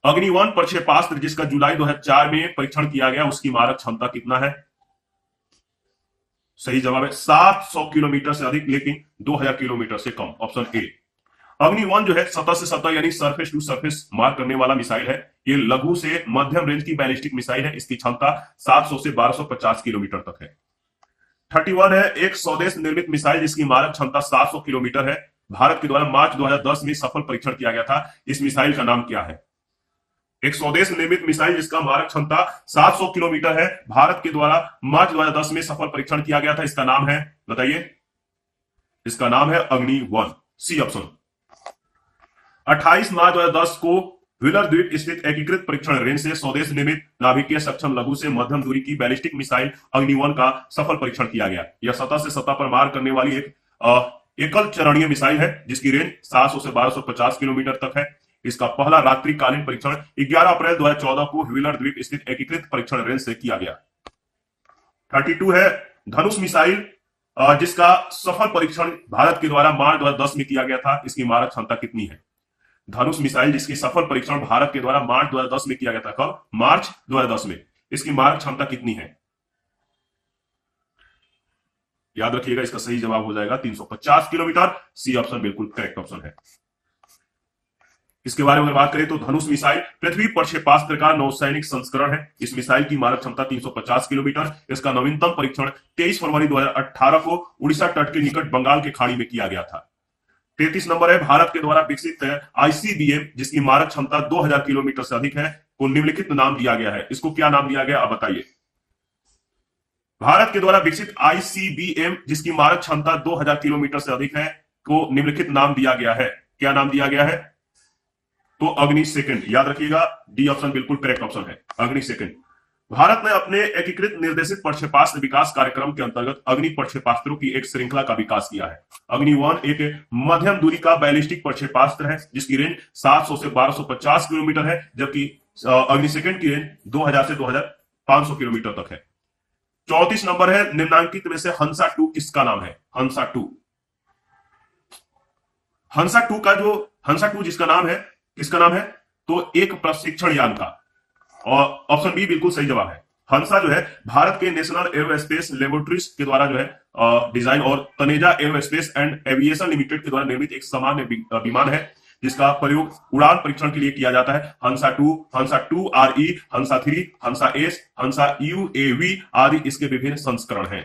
अग्नि 1 प्रक्षेपास्त्र जिसका जुलाई 2004 में परीक्षण किया गया, उसकी मारक क्षमता कितना है? सही जवाब है 700 किलोमीटर से अधिक, लेकिन 2000 किलोमीटर से कम। Option A. अग्नि 1 जो है सतह से सतह यानी सरफेस टू सरफेस मार करने वाला मिसाइल है। ये लघु से मध्यम रेंज की बैलिस्टिक मिसाइल है। इसकी क्षमता 700 से 1250 किलोमीटर तक है। 31 है, एक स्वदेश निर्मित मिसाइल जिसकी मारक क्षमता 700 किलोमीटर है, भारत के द्वारा मार्च 2010 में सफल परीक्षण किया गया था। इस मिसाइल का नाम क्या है? एक स्वदेश निर्मित मिसाइल जिसका मारक क्षमता 700 किलोमीटर है, भारत के द्वारा मार्च 2010 में सफल परीक्षण किया गया था। इसका नाम है, बताइए। इसका नाम है अग्नि 1, सी ऑप्शन। 28 मार्च 2010 को व्हीलर द्वीप स्थित एकीकृत परीक्षण रेंज से स्वदेश निर्मित नाभिकीय सक्षम लघु से मध्यम दूरी की बैलिस्टिक मिसाइल अग्नि 1 का सफल परीक्षण किया गया। यह सतह से सतह पर मार करने वाली एक एकल चरणीय मिसाइल है जिसकी रेंज 700 से 1250 किलोमीटर तक है। इसका पहला रात्रिकालीन परीक्षण 11 अप्रैल 2014 को व्हीलर द्वीप स्थित एकीकृत परीक्षण रेंज से किया गया। 32 है, धनुष मिसाइल जिसका सफल परीक्षण भारत के द्वारा मार्च 2010 में किया गया था। इसकी मारक क्षमता कितनी है? धनुष मिसाइल जिसकी सफल परीक्षण भारत के द्वारा मार्च 2010 में किया गया था। कब? मार्च 2010 में। इसकी मारक क्षमता कितनी है? याद रखिएगा, इसका सही जवाब हो जाएगा 350 किलोमीटर। सी ऑप्शन बिल्कुल करेक्ट ऑप्शन है। इसके बारे में बात करें तो धनुष मिसाइल पृथ्वी प्रक्षेपास्त्र का नौसैनिक संस्करण है। इस मिसाइल की मारक क्षमता 350 किलोमीटर। इसका नवीनतम परीक्षण 23 फरवरी 2018 को उड़ीसा तट के निकट बंगाल की खाड़ी में किया गया था। 33 नंबर है, भारत के द्वारा विकसित आईसीबीएम जिसकी मारक क्षमता 2000 किलोमीटर से अधिक है को निम्नलिखित नाम दिया गया है। इसको क्या नाम दिया गया, आप बताइए। भारत के द्वारा विकसित आईसीबीएम जिसकी मारक क्षमता 2000 किलोमीटर से अधिक है को निम्नलिखित नाम दिया गया है। क्या नाम दिया गया है? तो अग्नि सेकंड। याद रखिएगा, डी ऑप्शन बिल्कुल करेक्ट ऑप्शन है, अग्नि सेकंड। भारत ने अपने एकीकृत निर्देशित प्रक्षेपास्त्र विकास कार्यक्रम के अंतर्गत अग्नि प्रक्षेपास्त्रों की एक श्रृंखला का विकास किया है। अग्नि 1 एक मध्यम दूरी का बैलिस्टिक प्रक्षेपास्त्र है जिसकी रेंज 700 से 1250 किलोमीटर है, जबकि अग्नि सेकंड की रेंज 2000 से 2500 किलोमीटर तक है। 34 नंबर है, निम्नांकित में से हंसा 2 किसका नाम है? हंसा 2। हंसा 2 जिसका नाम है, किसका नाम है? तो एक प्रशिक्षण यान का। और ऑप्शन बी बिल्कुल सही जवाब है। हंसा जो है भारत के नेशनल एरोस्पेस लेबोरेटरीज के द्वारा जो है डिजाइन और Taneja aerospace and aviation limited के द्वारा निर्मित एक सामान्य विमान है जिसका प्रयोग उड़ान परीक्षण के लिए किया जाता है। हंसा 2, हंसा 2RE, हंसा 3, हंसा एस, हंसा UAV आदि इसके विभिन्न संस्करण हैं।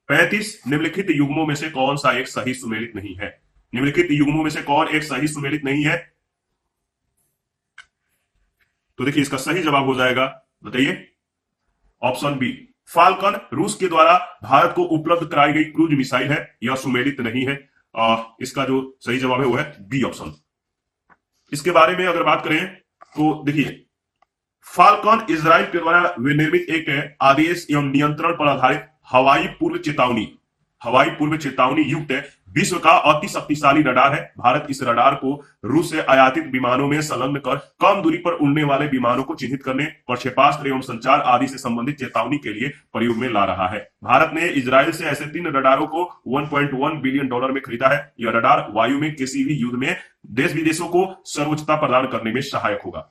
35 निम्नलिखित युग्मों में से कौन सा एक सही सुमेलित नहीं है? निम्नलिखित युग्मों में से कौन एक सही सुमेलित नहीं है? तो देखिए, इसका सही जवाब हो जाएगा, बताइए, ऑप्शन बी फाल्कन। रूस के द्वारा भारत को उपलब्ध कराई गई क्रूज मिसाइल है, यह सुमेलित नहीं है। इसका जो सही जवाब है वो है बी ऑप्शन। इसके बारे में अगर बात करें तो देखिए, फाल्कन इजराइल के द्वारा निर्मित एक आदेश एवं नियंत्रण पर आधारित हवाई पूर्व चेतावनी युक्त विश्व का अति शक्तिशाली रडार है। भारत इस रडार को रूस से आयातित विमानों में संलग्न कर कम दूरी पर उड़ने वाले विमानों को चिन्हित करने, प्रक्षेपास्त्र एवं संचार आदि से संबंधित चेतावनी के लिए प्रयोग में ला रहा है। भारत ने इजराइल से ऐसे 3 रडारों को $1.1 बिलियन में खरीदा है। यह रडार वायु में किसी भी युद्ध में देश विदेशों को सर्वोच्चता प्रदान करने में सहायक होगा।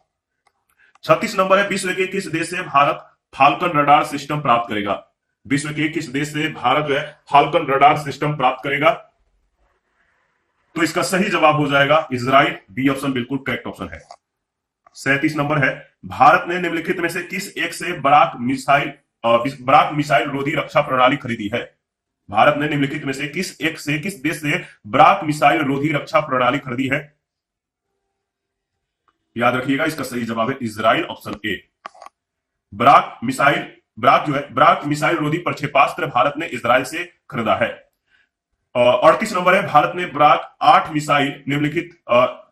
36 नंबर है, विश्व के किस देश से भारत फाल्कन रडार सिस्टम प्राप्त करेगा? विश्व के किस देश से भारत जो है फाल्कन रडार सिस्टम प्राप्त करेगा? तो इसका सही जवाब हो जाएगा इजराइल, बी ऑप्शन बिल्कुल करेक्ट ऑप्शन है। 37 नंबर है, भारत ने निम्नलिखित में से किस एक से बराक मिसाइल रोधी रक्षा प्रणाली खरीदी है? भारत ने निम्नलिखित में से किस देश से बराक मिसाइल रोधी रक्षा प्रणाली खरीदी है? याद रखिएगा, इसका सही जवाब है Israel, option A. Barak missile रोधी प्रक्षेपास्त्र भारत ने इजराइल से खरीदा है। 38 नंबर है, भारत ने बराक 8 मिसाइल निम्नलिखित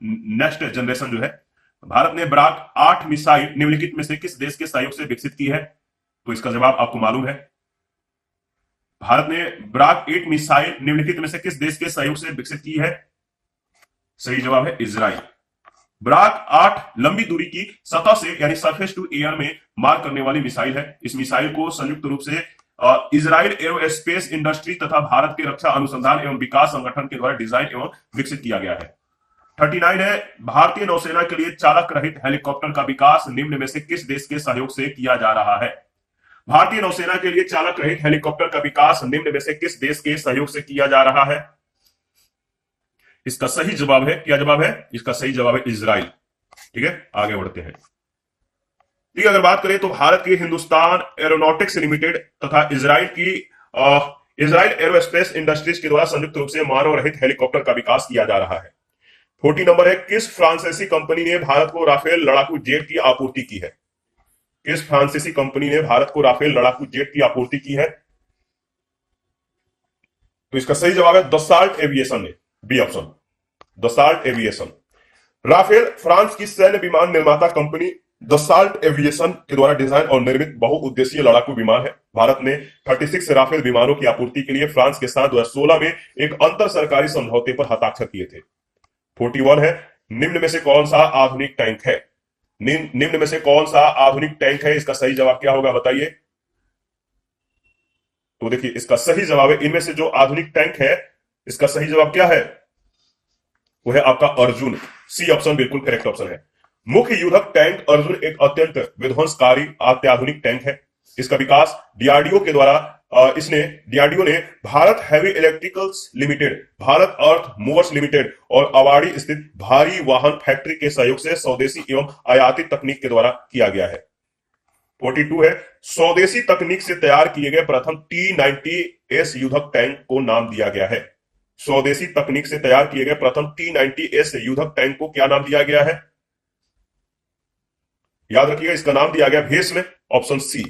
नेक्स्ट जनरेशन जो है, भारत ने बराक 8 मिसाइल निम्नलिखित में से किस देश के सहयोग से विकसित की है? तो इसका जवाब आपको मालूम है। भारत ने बराक 8 मिसाइल निम्नलिखित में से किस देश के सहयोग से विकसित की है? सही जवाब है इजराइल। बराक 8 लंबी दूरी की सतह से यानी सरफेस टू एयर में मार करने वाली मिसाइल है। इस मिसाइल को संयुक्त रूप से इजराइल एरोस्पेस इंडस्ट्री तथा भारत के रक्षा अनुसंधान एवं विकास संगठन के द्वारा डिजाइन एवं विकसित किया गया है। 39 है, भारतीय नौसेना के लिए चालक रहित हेलीकॉप्टर का विकास निम्न में से किस देश के सहयोग से किया जा रहा है? भारतीय नौसेना के लिए चालक रहित हेलीकॉप्टर का विकास निम्न में से किस देश के सहयोग से किया जा रहा है? इसका सही जवाब है, क्या जवाब है? इसका सही जवाब है इजराइल। ठीक है, आगे बढ़ते हैं। ठीक है, अगर बात करें तो भारत की हिंदुस्तान एरोनॉटिक्स लिमिटेड तथा इसराइल की इसराइल एरोस्पेस इंडस्ट्रीज के द्वारा संयुक्त रूप से मानव रहित हेलीकॉप्टर का विकास किया जा रहा है। 40 नंबर है, किस फ्रांसीसी कंपनी ने भारत को राफेल लड़ाकू जेट की आपूर्ति की है? किस फ्रांसीसी कंपनी ने भारत को राफेल लड़ाकू जेट की आपूर्ति की है? तो इसका सही जवाब है दसाल्ट एविएशन ने, B option, Dassault Aviation. Rafale France की सैन्य विमान निर्माता कंपनी दसाल्ट एविएशन के द्वारा डिजाइन और निर्मित बहुउद्देशीय लड़ाकू विमान है। भारत ने 36 राफेल विमानों की आपूर्ति के लिए फ्रांस के साथ 2016 में एक अंतर सरकारी समझौते पर हस्ताक्षर किए थे। 41 है, निम्न में से कौन सा आधुनिक टैंक है? निम्न में से कौन सा आधुनिक टैंक है? इसका सही जवाब क्या होगा बताइए। तो देखिए इसका सही जवाब है, इनमें से जो आधुनिक टैंक है इसका सही जवाब क्या है? वो है आपका अर्जुन, सी ऑप्शन बिल्कुल करेक्ट ऑप्शन है। मुख्य युद्धक टैंक अर्जुन एक अत्यंत विध्वंसकारी अत्याधुनिक टैंक है। इसका विकास डीआरडीओ के द्वारा डीआरडीओ ने Bharat heavy electricals limited, Bharat earth movers limited और अवाड़ी स्थित भारी वाहन फैक्ट्री के सहयोग से स्वदेशी एवं आयातित तकनीक के द्वारा किया गया है। 42 है, स्वदेशी तकनीक से तैयार किए गए प्रथम T90S युद्धक टैंक को नाम दिया गया है। स्वदेशी तकनीक से तैयार किए गए प्रथम T90S युद्धक टैंक को क्या नाम दिया गया है? याद रखिएगा, इसका नाम दिया गया भीष्म, ऑप्शन सी।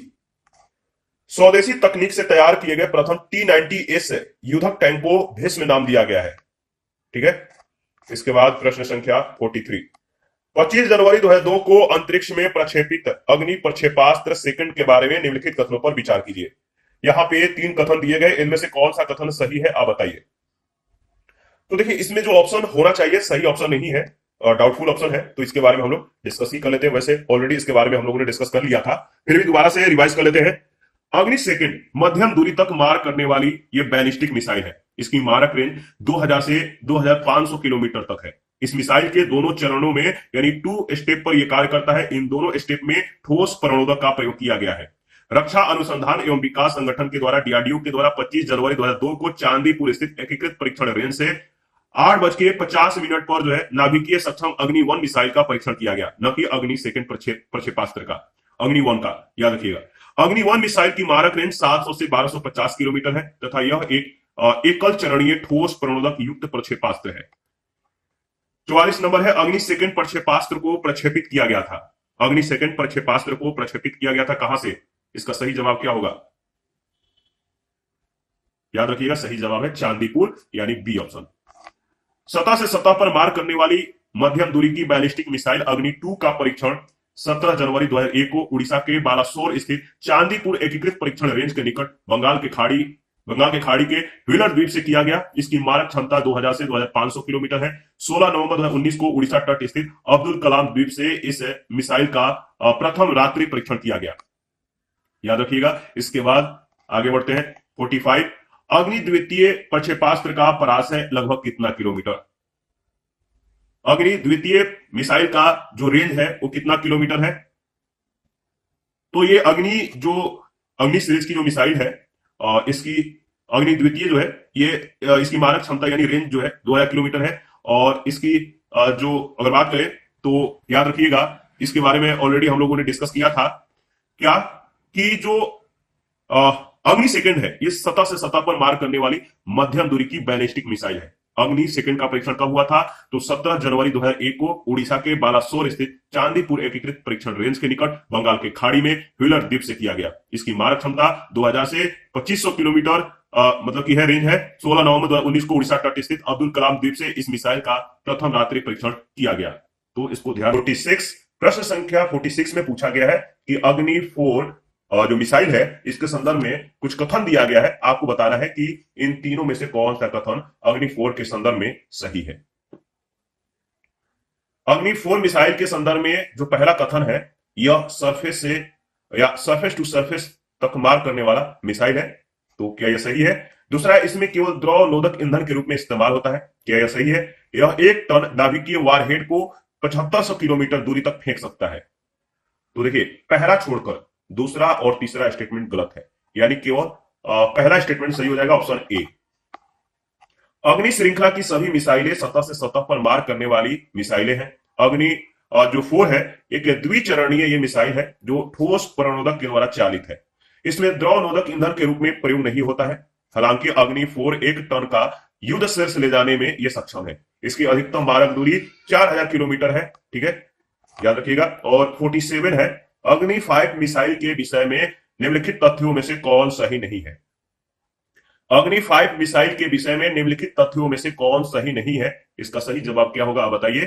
स्वदेशी तकनीक से तैयार किए गए प्रथम T90S युद्धक टैंक को भीष्म नाम दिया गया है। ठीक है, इसके बाद प्रश्न संख्या 43, 25 जनवरी 2002 को अंतरिक्ष में प्रक्षेपित अग्नि प्रक्षेपास्त्र सेकंड के बारे में निम्नलिखित कथनों पर विचार कीजिए। यहां पे 3 कथन दिए गए, इनमें से कौन सा कथन सही है आप बताइए। तो देखिए इसमें जो ऑप्शन होना चाहिए सही ऑप्शन नहीं है और डाउटफुल ऑप्शन है, तो इसके बारे में हम लोग डिस्कस ही कर लेते हैं। वैसे ऑलरेडी इसके बारे में हम लोगों ने डिस्कस कर लिया था, फिर भी दोबारा से रिवाइज कर लेते हैं। अग्नि सेकंड मध्यम दूरी तक मार करने वाली ये बैलिस्टिक मिसाइल है। इसकी मारक रेंज 2000 से 2500 किलोमीटर तक है। इस मिसाइल के दोनों चरणों में यानी 2 स्टेप पर यह कार्य करता है। इन दोनों स्टेप में ठोस परमाणुक का प्रयोग किया गया है। रक्षा अनुसंधान एवं विकास संगठन के द्वारा डीआरडीओ के द्वारा 25 जनवरी 2002 को चांदीपुर स्थित एकीकृत परीक्षण रेंज से 8:50 पर जो है नाभिकीय सक्षम अग्नि 1 मिसाइल का परीक्षण किया गया, न कि अग्नि सेकंड प्रक्षेपास्त्र का, अग्नि 1 का। याद रखिएगा, अग्नि 1 मिसाइल की मारक रेंज 700 से 1250 किलोमीटर है तथा यह एक एकल चरणीय ठोस प्रणोदक युक्त प्रक्षेपास्त्र है। 44 नंबर है, अग्नि सेकंड प्रक्षेपास्त्र को प्रक्षेपित किया गया था। अग्नि सेकंड प्रक्षेपास्त्र को प्रक्षेपित किया गया था कहां से? इसका सही जवाब क्या होगा? याद रखिएगा, सही जवाब है चांदीपुर, यानी बी ऑप्शन। सतह से सतह पर मार करने वाली मध्यम दूरी की बैलिस्टिक मिसाइल अग्नि 2 का परीक्षण 17 जनवरी 2001 को उड़ीसा के बालासोर स्थित चांदीपुर एकीकृत परीक्षण रेंज के निकट बंगाल के खाड़ी के व्हीलर द्वीप से किया गया। इसकी मारक क्षमता 2000 से 2500 किलोमीटर है। 16 नवंबर 2019 को उड़ीसा तट स्थित अब्दुल कलाम द्वीप से इस मिसाइल का प्रथम रात्रि परीक्षण किया गया। याद रखिएगा। इसके बाद आगे बढ़ते हैं 45, अग्नि द्वितीय प्रक्षेपास्त्र का पराशय लगभग कितना किलोमीटर? अग्नि द्वितीय मिसाइल का जो रेंज है वो कितना किलोमीटर है? तो ये अग्नि सीरीज की जो मिसाइल है इसकी अग्नि द्वितीय जो है ये इसकी मारक क्षमता यानी रेंज जो है 2000 किलोमीटर है। और इसकी जो अगर बात करें तो याद रखिएगा, इसके बारे में ऑलरेडी हम लोगों ने डिस्कस किया था क्या कि जो अग्नि सेकंड है ये सतह से सतह पर मार करने वाली मध्यम दूरी की बैलिस्टिक मिसाइल है। अग्नि सेकंड का परीक्षण कब हुआ था? तो 17 जनवरी 2001 को उड़ीसा के बालासोर स्थित चांदीपुर एकीकृत परीक्षण रेंज के निकट बंगाल के खाड़ी में व्हीलर द्वीप से किया गया। इसकी मारक क्षमता 2000 से 2500 किलोमीटर मतलब की है रेंज है। 16 नवंबर 2019 को उड़ीसा तट स्थित अब्दुल कलाम द्वीप से इस मिसाइल का प्रथम रात्रि परीक्षण किया गया। तो इसको ध्यान। 46 प्रश्न संख्या 46 में पूछा गया है कि अग्नि 4 जो मिसाइल है इसके संदर्भ में कुछ कथन दिया गया है, आपको बताना है कि इन तीनों में से कौन सा कथन अग्नि 4 के संदर्भ में सही है। अग्नि 4 मिसाइल के संदर्भ में जो पहला कथन है यह सरफेस से या सरफेस टू सरफेस तक मार करने वाला मिसाइल है, तो क्या यह सही है? दूसरा है, इसमें केवल द्रव नोदक ईंधन के रूप में इस्तेमाल होता है, क्या यह सही है? यह 1 टन नाभिकीय वारहेड को 7500 किलोमीटर दूरी तक फेंक सकता है। तो देखिए, पहला छोड़कर दूसरा और तीसरा स्टेटमेंट गलत है, यानी केवल पहला स्टेटमेंट सही हो जाएगा, ऑप्शन ए। अग्नि श्रृंखला की सभी मिसाइलें सतह से सतह पर मार करने वाली मिसाइलें हैं। अग्नि जो 4 है, एक द्विचरणीय ये मिसाइल है जो ठोस परमाणुक के द्वारा चालित है। इसमें द्रव नोदक ईंधन के रूप में प्रयोग नहीं होता है। हालांकि अग्नि 4 1 टन का युद्ध शीर्ष ले जाने में यह सक्षम है। इसकी अधिकतम मारक दूरी 4000 किलोमीटर है, ठीक है, याद रखिएगा। और 47 है, अग्नि 5 मिसाइल के विषय में निम्नलिखित तथ्यों में से कौन सही नहीं है? अग्नि 5 मिसाइल के विषय में निम्नलिखित तथ्यों में से कौन सही नहीं है? इसका सही जवाब क्या होगा, आप बताइए।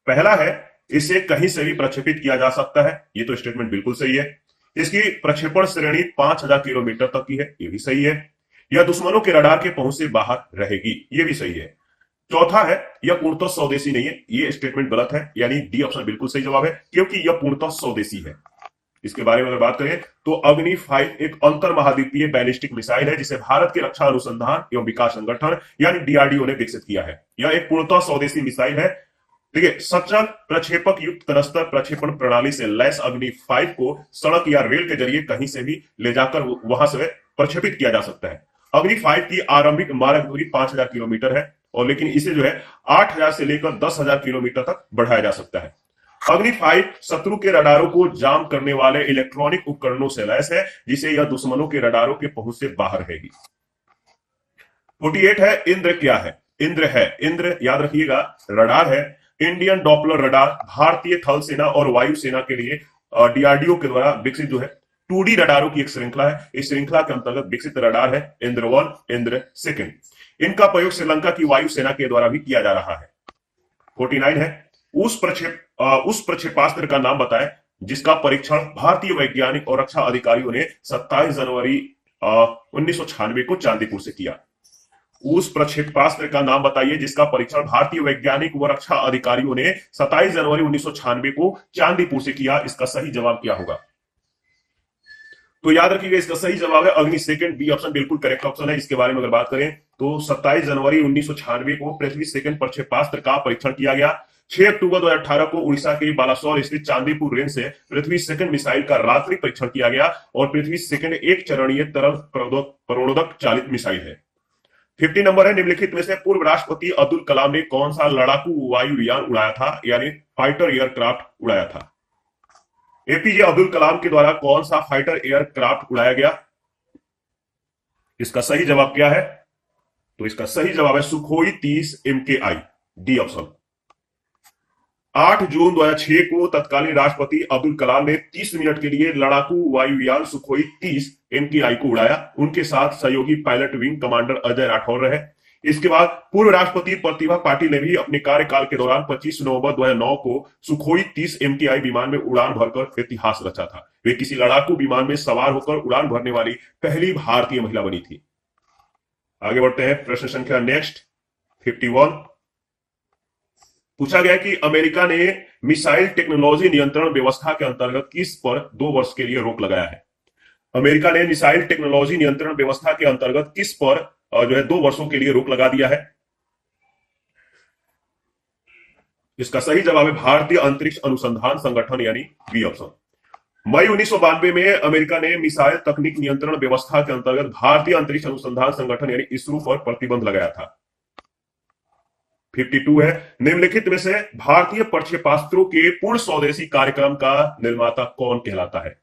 पहला है, इसे कहीं से भी प्रक्षेपित किया जा सकता है। ये तो स्टेटमेंट बिल्कुल सही है। इसकी प्रक्षेपण श्रेणी 5000 किलोमीटर तक की है, ये भी सही है। यह दुश्मनों के रडार के पहुंच से बाहर रहेगी, ये भी सही है। चौथा है, यह पूर्णतः स्वदेशी नहीं है, ये स्टेटमेंट गलत है, यानी डी ऑप्शन बिल्कुल सही जवाब है, क्योंकि यह पूर्णतः स्वदेशी है। इसके बारे में अगर बात करें तो अग्नि 5 एक अंतर महाद्वीपीय बैलिस्टिक मिसाइल है जिसे भारत के रक्षा अनुसंधान एवं विकास संगठन यानी डीआरडीओ ने विकसित किया है। यह एक पूर्णतः स्वदेशी मिसाइल है। देखिए, सचल प्रक्षेपक युक्त कनस्तर प्रक्षेपण प्रणाली से लैस अग्नि 5 को सड़क या रेल के जरिए कहीं से भी ले जाकर वहां से प्रक्षेपित किया जा सकता है। अग्नि 5 की आरंभिक मारक दूरी 5000 किलोमीटर है, और लेकिन इसे जो है 8000 से लेकर 10000 किलोमीटर तक बढ़ाया जा सकता है। अग्नि 5 शत्रु के रडारों को जाम करने वाले इलेक्ट्रॉनिक उपकरणों से लैस है, जिसे यह दुश्मनों के रडारों के पहुंच से बाहर रहेगी। 48 है, इंद्र क्या है? इंद्र है, इंद्र याद रखिएगा रडार है, इंडियन डॉपलर रडार, भारतीय थल सेना और वायु सेना के लिए डीआरडीओ के द्वारा विकसित जो है 2D रडारों की एक श्रृंखला है। इस श्रृंखला के अंतर्गत विकसित रडार है इंद्र 1, इंद्र 2। इनका प्रयोग श्रीलंका की वायु सेना के द्वारा भी किया जा रहा है। 49 है, उस प्रक्षेपास्त्र का नाम बताएं जिसका परीक्षण भारतीय वैज्ञानिक और रक्षा अधिकारियों ने 27 जनवरी 1996 को चांदीपुर से किया। उस प्रक्षेपास्त्र का नाम बताइए जिसका परीक्षण भारतीय वैज्ञानिक व रक्षा अधिकारियों ने 27 जनवरी 1996 को चांदीपुर से किया। इसका सही जवाब क्या होगा? तो याद रखिएगा, इसका सही जवाब है अग्नि 2, बी ऑप्शन बिल्कुल करेक्ट ऑप्शन है। इसके बारे में अगर बात करें तो 27 जनवरी 1996 को पृथ्वी 2 प्रक्षेपास्त्र का परीक्षण किया गया। 6 अक्टूबर 2018 को उड़ीसा के बालासोर स्थित चांदीपुर रेंज से पृथ्वी 2 मिसाइल का रात्रि परीक्षण किया गया, और पृथ्वी 2 एक चरणीय तरल परमाणुक चालित मिसाइल है। 50 नंबर है, निम्नलिखित में से पूर्व राष्ट्रपति अब्दुल कलाम ने कौन सा लड़ाकू वायुयान उड़ाया था, यानी फाइटर एयरक्राफ्ट उड़ाया था? एपीजे अब्दुल कलाम के द्वारा कौन सा फाइटर एयरक्राफ्ट उड़ाया गया? इसका सही जवाब क्या है? तो इसका सही जवाब है सुखोई 30 MKI, डी ऑप्शन। 8 जून 2006 को तत्कालीन राष्ट्रपति अब्दुल कलाम ने 30 मिनट के लिए लड़ाकू वायुयान सुखोई 30 MKI को उड़ाया। उनके साथ सहयोगी pilot wing commander Ajay Rathore रहे। इसके बाद पूर्व राष्ट्रपति प्रतिभा पाटिल ने भी अपने कार्यकाल के दौरान 25 नवंबर 2009 को सुखोई 30 MKI विमान में उड़ान भरकर इतिहास रचा था। वे किसी लड़ाकू विमान में सवार होकर उड़ान भरने वाली पहली भारतीय महिला बनी थी। आगे बढ़ते हैं, प्रश्न संख्या नेक्स्ट 51। पूछा गया कि अमेरिका ने मिसाइल टेक्नोलॉजी नियंत्रण व्यवस्था के अंतर्गत किस पर 2 वर्ष के लिए रोक लगाया है? अमेरिका ने मिसाइल टेक्नोलॉजी नियंत्रण व्यवस्था के अंतर्गत किस पर जो है 2 वर्षों के लिए रोक लगा दिया है? इसका सही जवाब है भारतीय अंतरिक्ष अनुसंधान संगठन, यानी बी ऑप्शन। मई 1992 में अमेरिका ने मिसाइल तकनीक नियंत्रण व्यवस्था के अंतर्गत भारतीय अंतरिक्ष अनुसंधान संगठन यानी इसरो पर प्रतिबंध लगाया था। 52 है, निम्नलिखित में से भारतीय प्रक्षेपास्त्रों के पूर्ण स्वदेशी कार्यक्रम का निर्माता कौन कहलाता है?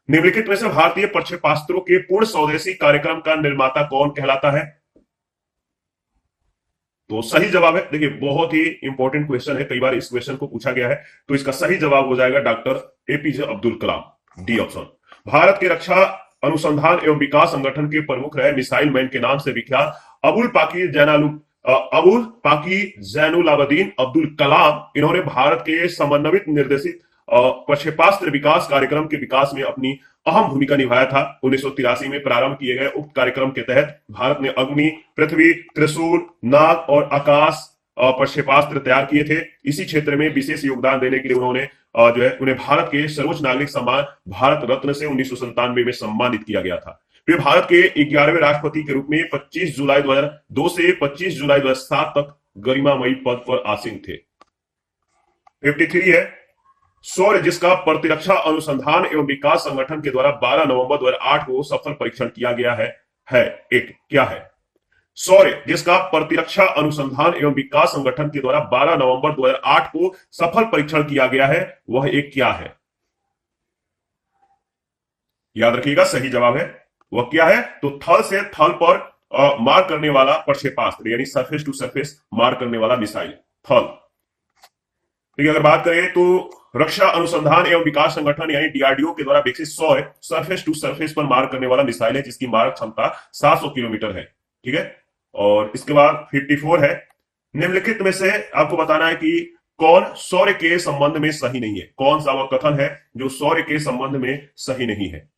निम्नलिखित में से भारतीय प्रक्षेपास्त्रों के पूर्ण स्वदेशी कार्यक्रम का निर्माता कौन कहलाता है? तो सही जवाब है, देखिए बहुत ही इंपॉर्टेंट क्वेश्चन है, कई बार इस क्वेश्चन को पूछा गया है, तो इसका सही जवाब हो जाएगा doctor APJ Abdul Kalam, D option. Bharat के रक्षा अनुसंधान एवं विकास संगठन के प्रमुख रहे मिसाइल मैन के नाम से विख्यात अबुल पाकी जैनुलाबदीन अब्दुल कलाम, इन्होंने भारत के समन्वित निर्देशित प्रक्षेपास्त्र विकास कार्यक्रम के विकास में अपनी अहम भूमिका निभाया था। 1983 में प्रारंभ किए गए उक्त कार्यक्रम के तहत भारत ने अग्नि, पृथ्वी, त्रिशूल, नाग और आकाश प्रक्षेपास्त्र तैयार किए थे। इसी क्षेत्र में विशेष योगदान देने के लिए उन्होंने जो है उन्हें भारत के सर्वोच्च नागरिक सम्मान भारत रत्न से 1997 में सम्मानित किया गया था। वे भारत के 11वें राष्ट्रपति के रूप में 25 जुलाई 2002 से 25 जुलाई 2007 तक गरिमामयी पद पर आसीन थे। 53 है, सौर जिसका प्रतिरक्षा अनुसंधान एवं विकास संगठन के द्वारा 12 नवंबर 2008 को सफल परीक्षण किया गया है एक क्या है? शौर्य जिसका प्रतिरक्षा अनुसंधान एवं विकास संगठन के द्वारा 12 नवंबर 2008 को सफल परीक्षण किया गया है, वह एक क्या है? याद रखिएगा, सही जवाब है वह क्या है? तो थल से थल पर मार करने वाला प्रक्षेपास्त्र, यानी सरफेस टू सरफेस मार करने वाला मिसाइल, थल। ठीक है, अगर बात करें तो रक्षा अनुसंधान एवं विकास संगठन यानी डीआरडीओ के द्वारा विकसित सौर्य सरफेस टू सरफेस पर मार करने वाला मिसाइल है, जिसकी मारक क्षमता 700 किलोमीटर है। ठीक है, और इसके बाद 54 है, निम्नलिखित में से आपको बताना है कि कौन सौर्य के संबंध में सही नहीं है। कौन सा वह कथन है जो सौर्य के संबंध में सही नहीं है?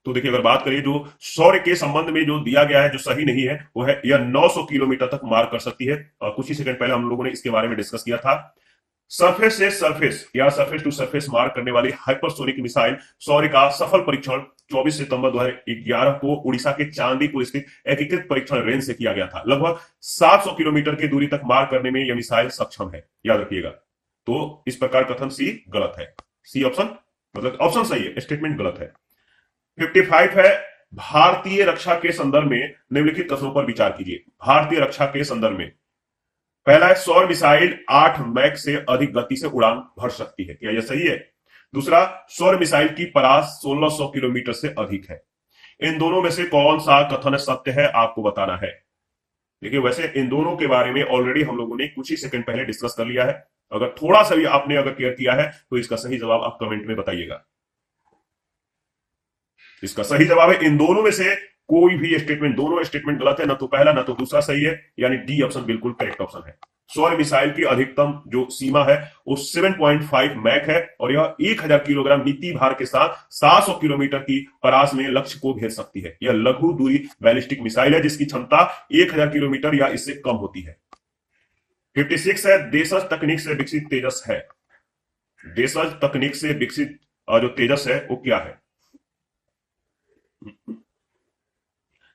तो देखिए, अगर बात करें जो सौर्य के संबंध में जो दिया गया है जो सही नहीं है, वो है यह 900 किलोमीटर तक मार कर सकती है। और कुछ ही सेकंड पहले हम लोगों ने इसके बारे में डिस्कस किया था। सरफेस से सरफेस या सरफेस टू सरफेस मार करने वाली हाइपरसोनिक मिसाइल सौर्य का सफल परीक्षण 24 सितंबर 2011 को उड़ीसा के चांदीपुर स्थित एकीकृत परीक्षण रेंज से किया गया था। लगभग 700 किलोमीटर की दूरी तक मार करने में यह मिसाइल सक्षम है, याद रखिएगा। तो इस प्रकार कथन सी गलत है। सी ऑप्शन, मतलब ऑप्शन सही है, स्टेटमेंट गलत है। 55 है, भारतीय रक्षा के संदर्भ में निम्नलिखित कथनों पर विचार कीजिए। भारतीय रक्षा के संदर्भ में पहला है, सौर मिसाइल 8 मैक से अधिक गति से उड़ान भर सकती है, क्या यह सही है? दूसरा, सौर मिसाइल की परास 1600 किलोमीटर से अधिक है। इन दोनों में से कौन सा कथन सत्य है, आपको बताना है। देखिए, वैसे इन दोनों के बारे में ऑलरेडी हम लोगों ने कुछ ही सेकंड पहले डिस्कस कर लिया है। अगर थोड़ा सा भी आपने अगर क्लियर किया है तो इसका सही जवाब आप कमेंट में बताइएगा। इसका सही जवाब है इन दोनों में से कोई भी स्टेटमेंट, दोनों स्टेटमेंट गलत है, ना तो पहला ना तो दूसरा सही है, यानी डी ऑप्शन बिल्कुल करेक्ट ऑप्शन है। सौर मिसाइल की अधिकतम जो सीमा है वो 7.5 मैक है और यह 1000 किलोग्राम नीति भार के साथ 700 किलोमीटर की परास में लक्ष्य को भेज सकती है। यह लघु दूरी बैलिस्टिक मिसाइल है जिसकी क्षमता 1000 किलोमीटर या इससे कम होती है। 56 है, देशज तकनीक से विकसित तेजस है। देशज तकनीक से विकसित जो तेजस है वो क्या है?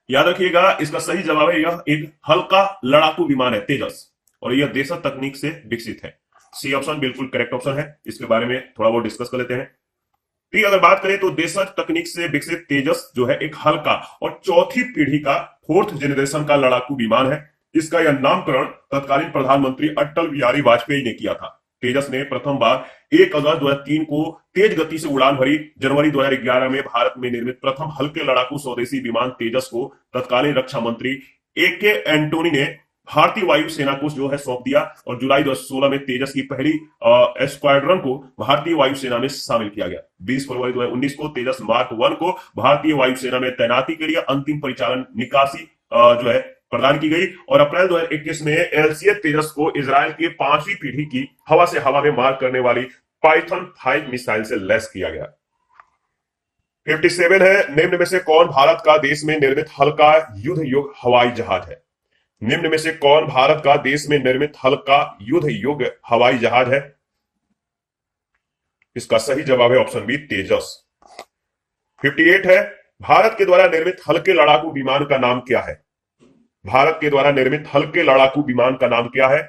याद रखिएगा, इसका सही जवाब है यह एक हल्का लड़ाकू विमान है, तेजस, और यह देशज तकनीक से विकसित है। सी ऑप्शन बिल्कुल करेक्ट ऑप्शन है। इसके बारे में थोड़ा बहुत डिस्कस कर लेते हैं। ठीक है, अगर बात करें तो देशज तकनीक से विकसित तेजस जो है एक हल्का और चौथी पीढ़ी का, 4th जनरेशन का लड़ाकू विमान है। इसका यह नामकरण तत्कालीन प्रधानमंत्री अटल बिहारी वाजपेयी ने किया था। तेजस ने प्रथम बार 1 अगस्त 2003 को तेज गति से उड़ान भरी। जनवरी 2011 में भारत में निर्मित प्रथम हल्के लड़ाकू स्वदेशी विमान तेजस को तत्कालीन रक्षा मंत्री AK एंटोनी ने भारतीय वायुसेना को जो है सौंप दिया और जुलाई 2016 में तेजस की पहली स्क्वाड्रन को भारतीय वायुसेना में शामिल किया गया। 20 फरवरी 2019 को तेजस मार्क 1 को भारतीय वायुसेना में तैनाती के लिए अंतिम परिचालन निकासी जो है प्रदान की गई और अप्रैल 2021 में LCA तेजस को इजराइल की 5वीं पीढ़ी की हवा से हवा में मार करने वाली पाइथन 5 मिसाइल से लैस किया गया। 57 है, निम्न में से कौन भारत का देश में निर्मित हल्का युद्ध युग हवाई जहाज है? निम्न में से कौन भारत का देश में निर्मित हल्का युद्ध युग हवाई जहाज है? इसका सही जवाब है ऑप्शन बी, तेजस। 58 है, भारत के द्वारा निर्मित हल्के लड़ाकू विमान का नाम क्या है? भारत के द्वारा निर्मित हल्के लड़ाकू विमान का नाम क्या है?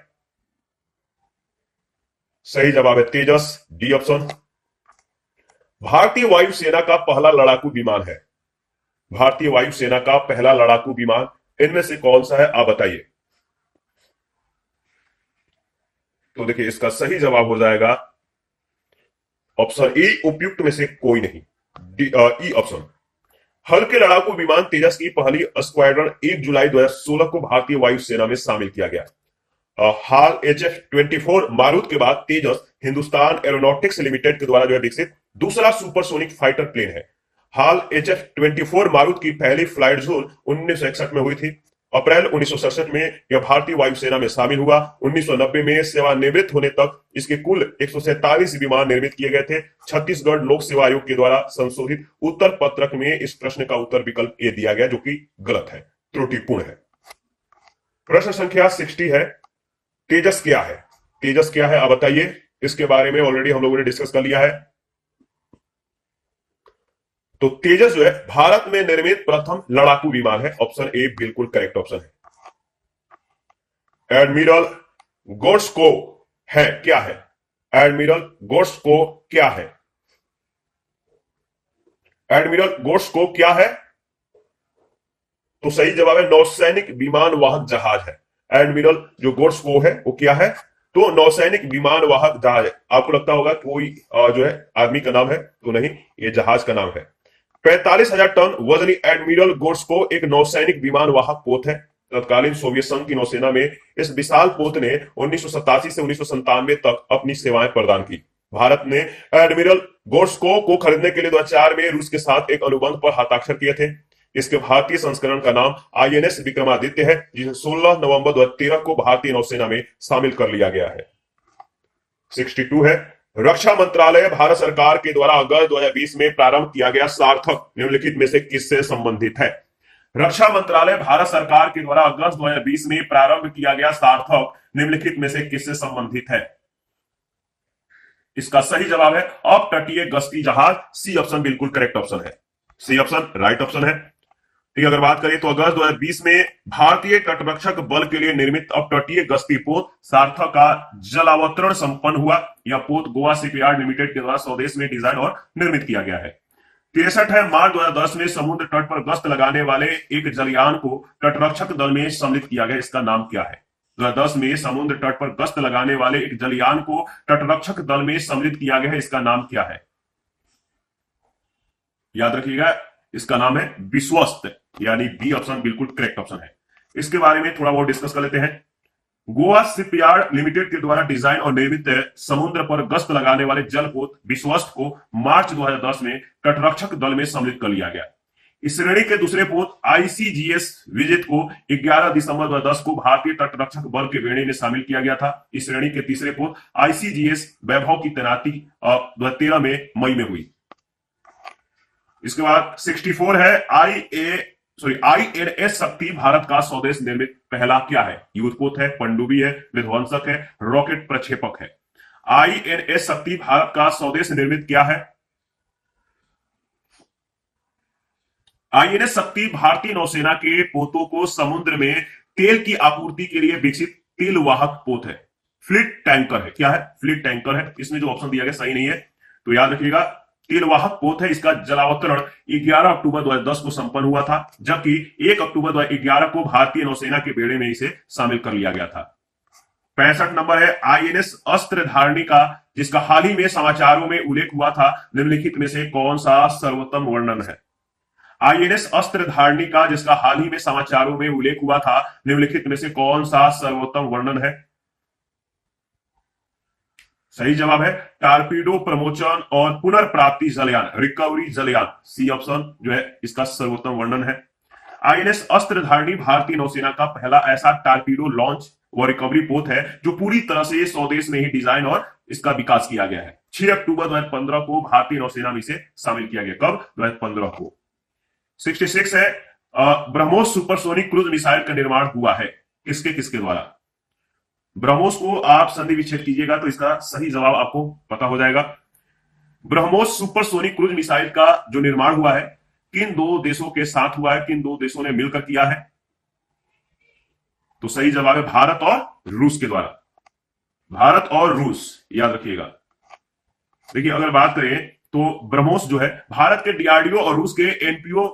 सही जवाब है तेजस, डी ऑप्शन। भारतीय वायुसेना का पहला लड़ाकू विमान है। भारतीय वायुसेना का पहला लड़ाकू विमान इनमें से कौन सा है, आप बताइए। तो देखिए, इसका सही जवाब हो जाएगा ऑप्शन ए, उपयुक्त में से कोई नहीं, ई ऑप्शन। हल्के लड़ाकू विमान तेजस की पहली स्क्वाड्रन 1 जुलाई 2016 को भारतीय वायुसेना में शामिल किया गया। हाल HF-24 मारूत के बाद तेजस हिंदुस्तान एरोनॉटिक्स लिमिटेड के द्वारा जो है विकसित दूसरा सुपरसोनिक फाइटर प्लेन है। हाल HF-24 मारूत की पहली फ्लाइट जोन 1961 में हुई थी। अप्रैल 1967 में यह भारतीय वायुसेना में शामिल हुआ। 1990 में सेवानिवृत्त होने तक इसके कुल 147 विमान निर्मित किए गए थे। छत्तीसगढ़ लोक सेवा आयोग के द्वारा संशोधित उत्तर पत्रक में इस प्रश्न का उत्तर विकल्प ए दिया गया, जो कि गलत है, त्रुटिपूर्ण है। प्रश्न संख्या 60 है, तेजस क्या है? तेजस क्या है, आप बताइए। इसके बारे में ऑलरेडी हम लोगों ने डिस्कस कर लिया है। तो तेजस जो है भारत में निर्मित प्रथम लड़ाकू विमान है। ऑप्शन ए बिल्कुल करेक्ट ऑप्शन है। एडमिरल गोर्स्को है, क्या है? एडमिरल गोर्स्को क्या है? एडमिरल गोर्स्को क्या है? तो सही जवाब है नौसैनिक विमान वाहक जहाज है। एडमिरल जो गोड्स वो है वो क्या है, तो नौसैनिक विमान वाहक जहाज है। आपको लगता होगा कोई जो है आदमी का नाम है, तो नहीं, ये जहाज का नाम है। 45,000 टन वजनी एडमिरल गोड्स को एक नौसैनिक विमान वाहक पोत है। तत्कालीन सोवियत संघ की नौसेना में इस विशाल पोत ने 1987 से 1997 तक अपनी सेवाएं प्रदान की। भारत ने एडमिरल गोड्स को खरीदने के लिए 2004 में रूस के साथ एक अनुबंध पर हस्ताक्षर किए थे। इसके भारतीय संस्करण का नाम आईएनएस विक्रमादित्य है, जिसे 16 नवंबर 2013 को भारतीय नौसेना में शामिल कर लिया गया है। 62 है, रक्षा मंत्रालय भारत सरकार के द्वारा अगस्त 2020 में प्रारंभ किया गया सार्थक निम्नलिखित में से किससे संबंधित है। रक्षा मंत्रालय भारत सरकार के द्वारा अगस्त 2020 में प्रारंभ किया गया सार्थक निम्नलिखित में से किससे संबंधित है। इसका सही जवाब है अप तटीय गश्ती जहाज। सी ऑप्शन बिल्कुल करेक्ट ऑप्शन है, सी ऑप्शन राइट ऑप्शन है। ठीक है, अगर बात करें तो अगस्त 2020 में भारतीय तटरक्षक बल के लिए निर्मित अपतटीय गश्ती पोत सार्थक का जलावतरण संपन्न हुआ। यह पोत गोवा शिपयार्ड लिमिटेड के द्वारा स्वदेश में डिजाइन और निर्मित किया गया है। 63 है, मार्च 2010 में समुद्र तट पर गश्त लगाने वाले एक जलयान को तटरक्षक दल में सम्मिलित किया गया। इसका नाम क्या है। 2010 में समुद्र तट पर गश्त लगाने वाले एक जलयान को तटरक्षक दल में सम्मिलित किया गया है। इसका नाम क्या है, याद रखिएगा, इसका नाम है विश्वस्त, यानी बी ऑप्शन बिल्कुल करेक्ट ऑप्शन है। इसके बारे में थोड़ा बहुत डिस्कस कर लेते हैं। गोवा शिपयार्ड लिमिटेड के द्वारा डिजाइन और निर्मित समुद्र पर गश्त लगाने वाले जलपोत विश्वस्त को मार्च 2010 में तटरक्षक दल में सम्मिलित कर लिया गया। इस श्रेणी के दूसरे पोत आईसीजीएस विजित को 11 दिसंबर 2010 को भारतीय तटरक्षक बल के बेड़े में शामिल किया गया था। इस श्रेणी के तीसरे पोत आईसीजीएस वैभव की तैनाती 2013 में मई में हुई। इसके बाद 64 है, आईएनएस शक्ति भारत का स्वदेश निर्मित पहला क्या है। युद्धपोत है, पनडुब्बी है, विध्वंसक है, रॉकेट प्रक्षेपक है। आईएनएस शक्ति भारत का स्वदेश निर्मित क्या है। आईएनएस शक्ति भारतीय नौसेना के पोतों को समुद्र में तेल की आपूर्ति के लिए विकसित तेल वाहक पोत है। फ्लीट टैंकर है, क्या है, फ्लीट टैंकर है। इसमें जो ऑप्शन दिया गया सही नहीं है, तो याद रखिएगा तेलवाहक पोत है। इसका जलावतरण 11 अक्टूबर 2010 को संपन्न हुआ था, जबकि 1 अक्टूबर 2011 को भारतीय नौसेना के बेड़े में इसे शामिल कर लिया गया था। 65 नंबर है, आईएनएस अस्त्र धारणी का जिसका हाल ही में समाचारों में उल्लेख हुआ था, निम्नलिखित में से कौन सा सर्वोत्तम वर्णन है। आईएनएस अस्त्र धारणी का जिसका हाल ही में समाचारों में उल्लेख हुआ था, निम्नलिखित में से कौन सा सर्वोत्तम वर्णन है। सही जवाब है टारपीडो प्रमोचन और पुनर्प्राप्ति जलयान, रिकवरी जलयान। सी ऑप्शन जो है इसका सर्वोत्तम वर्णन है। आईएनएस अस्त्र धारणी भारतीय नौसेना का पहला ऐसा टारपीडो लॉन्च व रिकवरी पोत है जो पूरी तरह से स्वदेश में ही डिजाइन और इसका विकास किया गया है। 6 अक्टूबर 2015 को भारतीय नौसेना में इसे शामिल किया गया। कब, 2015 को। 66 है, ब्रह्मोस सुपरसोनिक क्रूज मिसाइल का निर्माण हुआ है, किसके किसके द्वारा। ब्रह्मोस को आप संधि विच्छेद कीजिएगा तो इसका सही जवाब आपको पता हो जाएगा। ब्रह्मोस सुपरसोनिक क्रूज मिसाइल का जो निर्माण हुआ है किन दो देशों के साथ हुआ है, किन दो देशों ने मिलकर किया है, तो सही जवाब है भारत और रूस के द्वारा। भारत और रूस, याद रखिएगा। देखिए अगर बात करें तो ब्रह्मोस जो है भारत के डीआरडीओ और रूस के एनपीओ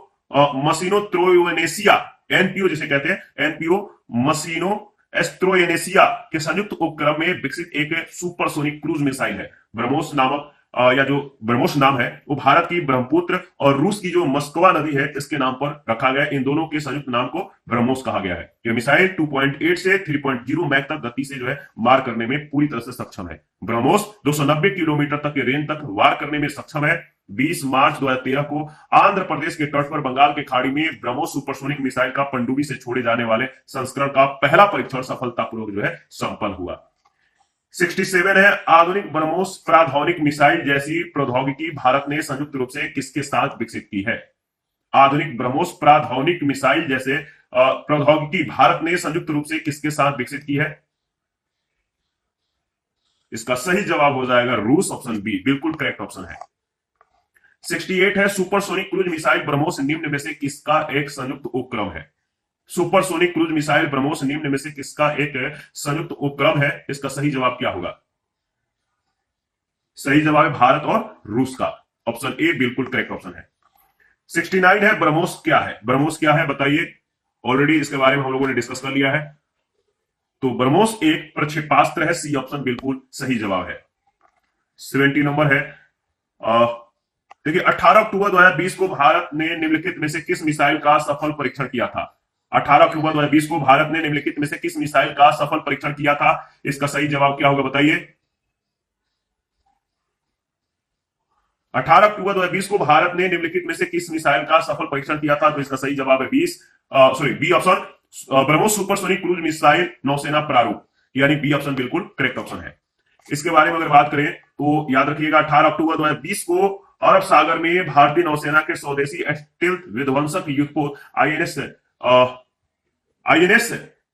मशीनो त्रोनेसिया, एनपीओ जिसे कहते हैं, एनपीओ मशीनो एस्ट्रोएनेसिया के संयुक्त उपक्रम में विकसित एक सुपरसोनिक क्रूज मिसाइल है। ब्रह्मोस नामक या जो ब्रह्मोस नाम है वो भारत की ब्रह्मपुत्र और रूस की जो मस्कवा नदी है इसके नाम पर रखा गया। इन दोनों के संयुक्त नाम को ब्रह्मोस कहा गया है। यह मिसाइल 2.8 से 3.0 मैक तक गति से जो है वार करने में पूरी तरह से सक्षम है। ब्रह्मोस 290 किलोमीटर तक के रेंज तक वार करने में सक्षम है। 20 मार्च 2013 को आंध्र प्रदेश के तट पर बंगाल के खाड़ी में ब्रह्मोस सुपरसोनिक मिसाइल का पनडुब्बी से छोड़े जाने वाले संस्करण का पहला परीक्षण सफलतापूर्वक जो है संपन्न हुआ। 67 है, आधुनिक ब्रह्मोस प्राधानिक मिसाइल जैसी प्रौद्योगिकी भारत ने संयुक्त रूप से किसके साथ विकसित की है। आधुनिक ब्रह्मोस प्राधानिक मिसाइल जैसे प्रौद्योगिकी भारत ने संयुक्त रूप से किसके साथ विकसित की है। इसका सही जवाब हो जाएगा रूस, ऑप्शन बी बिल्कुल करेक्ट ऑप्शन है। 68 है, सुपरसोनिक क्रूज मिसाइल ब्रह्मोस निम्न में से किसका एक संयुक्त उपक्रम है। सुपरसोनिक क्रूज मिसाइल ब्रह्मोस निम्न में से किसका एक संयुक्त उपक्रम है। इसका सही जवाब क्या होगा। सही जवाब है भारत और रूस का, ऑप्शन ए बिल्कुल करेक्ट ऑप्शन है। 69 है, ब्रह्मोस क्या है। ब्रह्मोस क्या है बताइए। ऑलरेडी इसके बारे में हम लोगों ने डिस्कस कर लिया है। तो ब्रह्मोस एक प्रक्षेपास्त्र है, सी ऑप्शन बिल्कुल सही जवाब है। 70 नंबर है। देखिए 18 अक्टूबर 2020 को भारत ने निम्नलिखित में से किस मिसाइल का सफल परीक्षण किया था? 18 अक्टूबर 2020 को भारत ने निम्नलिखित में से किस मिसाइल का सफल परीक्षण किया था? इसका सही जवाब क्या होगा बताइए। 18 अक्टूबर 2020 को भारत ने निम्नलिखित में से किस मिसाइल का सफल परीक्षण किया था? तो इसका सही जवाब है B option, BrahMos supersonic cruise missile नौसेना प्रारूप, यानी बी ऑप्शन बिल्कुल करेक्ट ऑप्शन है। इसके बारे में अगर बात करें तो याद रखिएगा 18 अक्टूबर 2020 को अरब सागर में भारतीय नौसेना के स्वदेशी स्टील्थ विध्वंसक युद्धपोत आईएनएस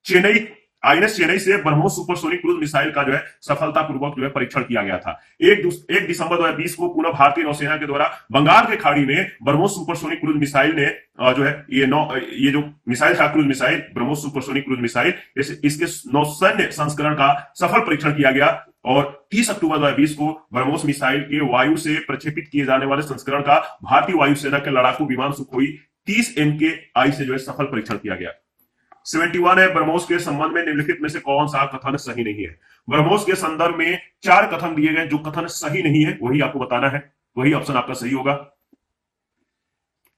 चेन्नई से ब्रह्मोस सुपरसोनिक क्रूज मिसाइल का जो है सफलतापूर्वक जो है परीक्षण किया गया था। 1 दिसंबर 2020 को पुनः भारतीय नौसेना के द्वारा बंगाल के खाड़ी में ब्रह्मोस सुपरसोनिक क्रूज मिसाइल ने जो है ये जो मिसाइल था cruise missile, BrahMos supersonic cruise missile, इसके नौसैन्य संस्करण का सफल परीक्षण किया गया। और 30 अक्टूबर 2020 को ब्रह्मोस मिसाइल के वायु से प्रक्षेपित किए जाने वाले संस्करण का भारतीय वायुसेना के लड़ाकू विमान सुखोई 30 MKI से जो है सफल परीक्षण किया गया। 71 है, ब्रह्मोस के संबंध में निम्नलिखित में से कौन सा कथन सही नहीं है? ब्रह्मोस के संदर्भ में 4 कथन दिए गए, जो कथन सही नहीं है वही आपको बताना है, वही ऑप्शन आपका सही होगा।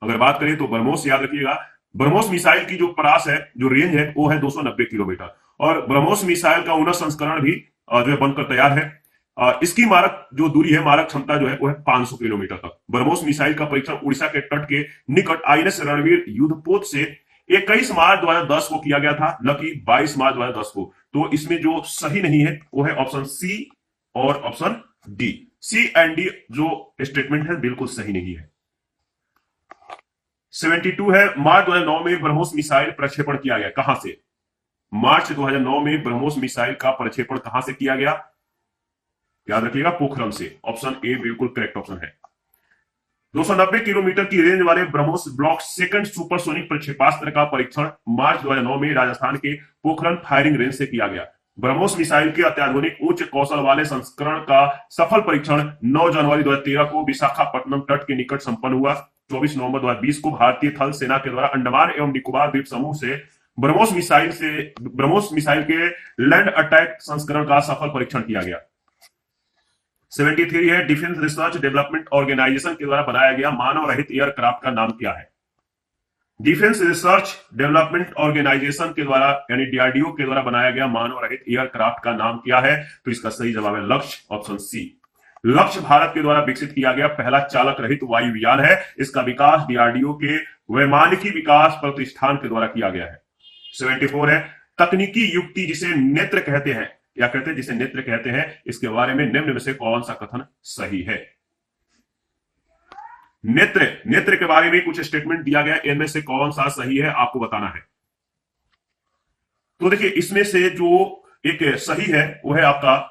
अगर बात करें तो ब्रह्मोस, याद रखिएगा ब्रह्मोस मिसाइल की जो परास है, जो रेंज है वो है 290 किलोमीटर, और ब्रह्मोस मिसाइल का उन्नत संस्करण भी जो है बनकर तैयार है। इसकी मारक जो दूरी है, मारक क्षमता जो है वो है 500 किलोमीटर तक। ब्रह्मोस मिसाइल का परीक्षण उड़ीसा के तट के निकट आईएनएस रणवीर युद्धपोत से 21 मार्च 2010 को किया गया था, न कि 22 मार्च 2010 को। तो इसमें जो सही नहीं है वो है ऑप्शन सी और option D. C and D जो स्टेटमेंट है बिल्कुल सही नहीं है। 72 है, मार्च 2009 में ब्रह्मोस मिसाइल प्रक्षेपण किया गया, कहां से? मार्च 2009 में ब्रह्मोस मिसाइल का प्रक्षेपण कहां से किया गया? याद रखिएगा पोखरण से, ऑप्शन ए बिल्कुल करेक्ट ऑप्शन है। 290 किलोमीटर की रेंज वाले ब्रह्मोस ब्लॉक सेकंड सुपरसोनिक प्रक्षेपास्त्र का परीक्षण मार्च 2009 में राजस्थान के पोखरण फायरिंग रेंज से किया गया। ब्रह्मोस मिसाइल के अत्याधुनिक उच्च कौशल वाले संस्करण का सफल परीक्षण 9 जनवरी 2013 को विशाखापट्टनम तट के निकट संपन्न हुआ। 24 नवंबर 2020 को भारतीय थल सेना के द्वारा अंडमान एवं निकोबार द्वीप समूह से ब्रह्मोस मिसाइल के लैंड अटैक संस्करण का सफल परीक्षण किया गया। 73 है, डिफेंस रिसर्च डेवलपमेंट ऑर्गेनाइजेशन के द्वारा बनाया गया मानव रहित एयरक्राफ्ट का नाम क्या है? डिफेंस रिसर्च डेवलपमेंट ऑर्गेनाइजेशन के द्वारा यानी डीआरडीओ के द्वारा बनाया गया मानव रहित एयरक्राफ्ट का नाम क्या है? तो इसका सही जवाब है लक्ष्य, ऑप्शन सी। लक्ष्य भारत के द्वारा विकसित किया गया पहला चालक रहित वायुयान है। इसका विकास डीआरडीओ के वैमानिकी विकास प्रतिष्ठान के द्वारा किया गया है। 74 है, तकनीकी युक्ति जिसे नेत्र कहते हैं, क्या कहते हैं? जिसे नेत्र कहते हैं, इसके बारे में निम्न में से कौन सा कथन सही है? नेत्र के बारे में कुछ स्टेटमेंट दिया गया, इनमें से कौन सा सही है आपको बताना है। तो देखिए इसमें से जो एक सही है वो है आपका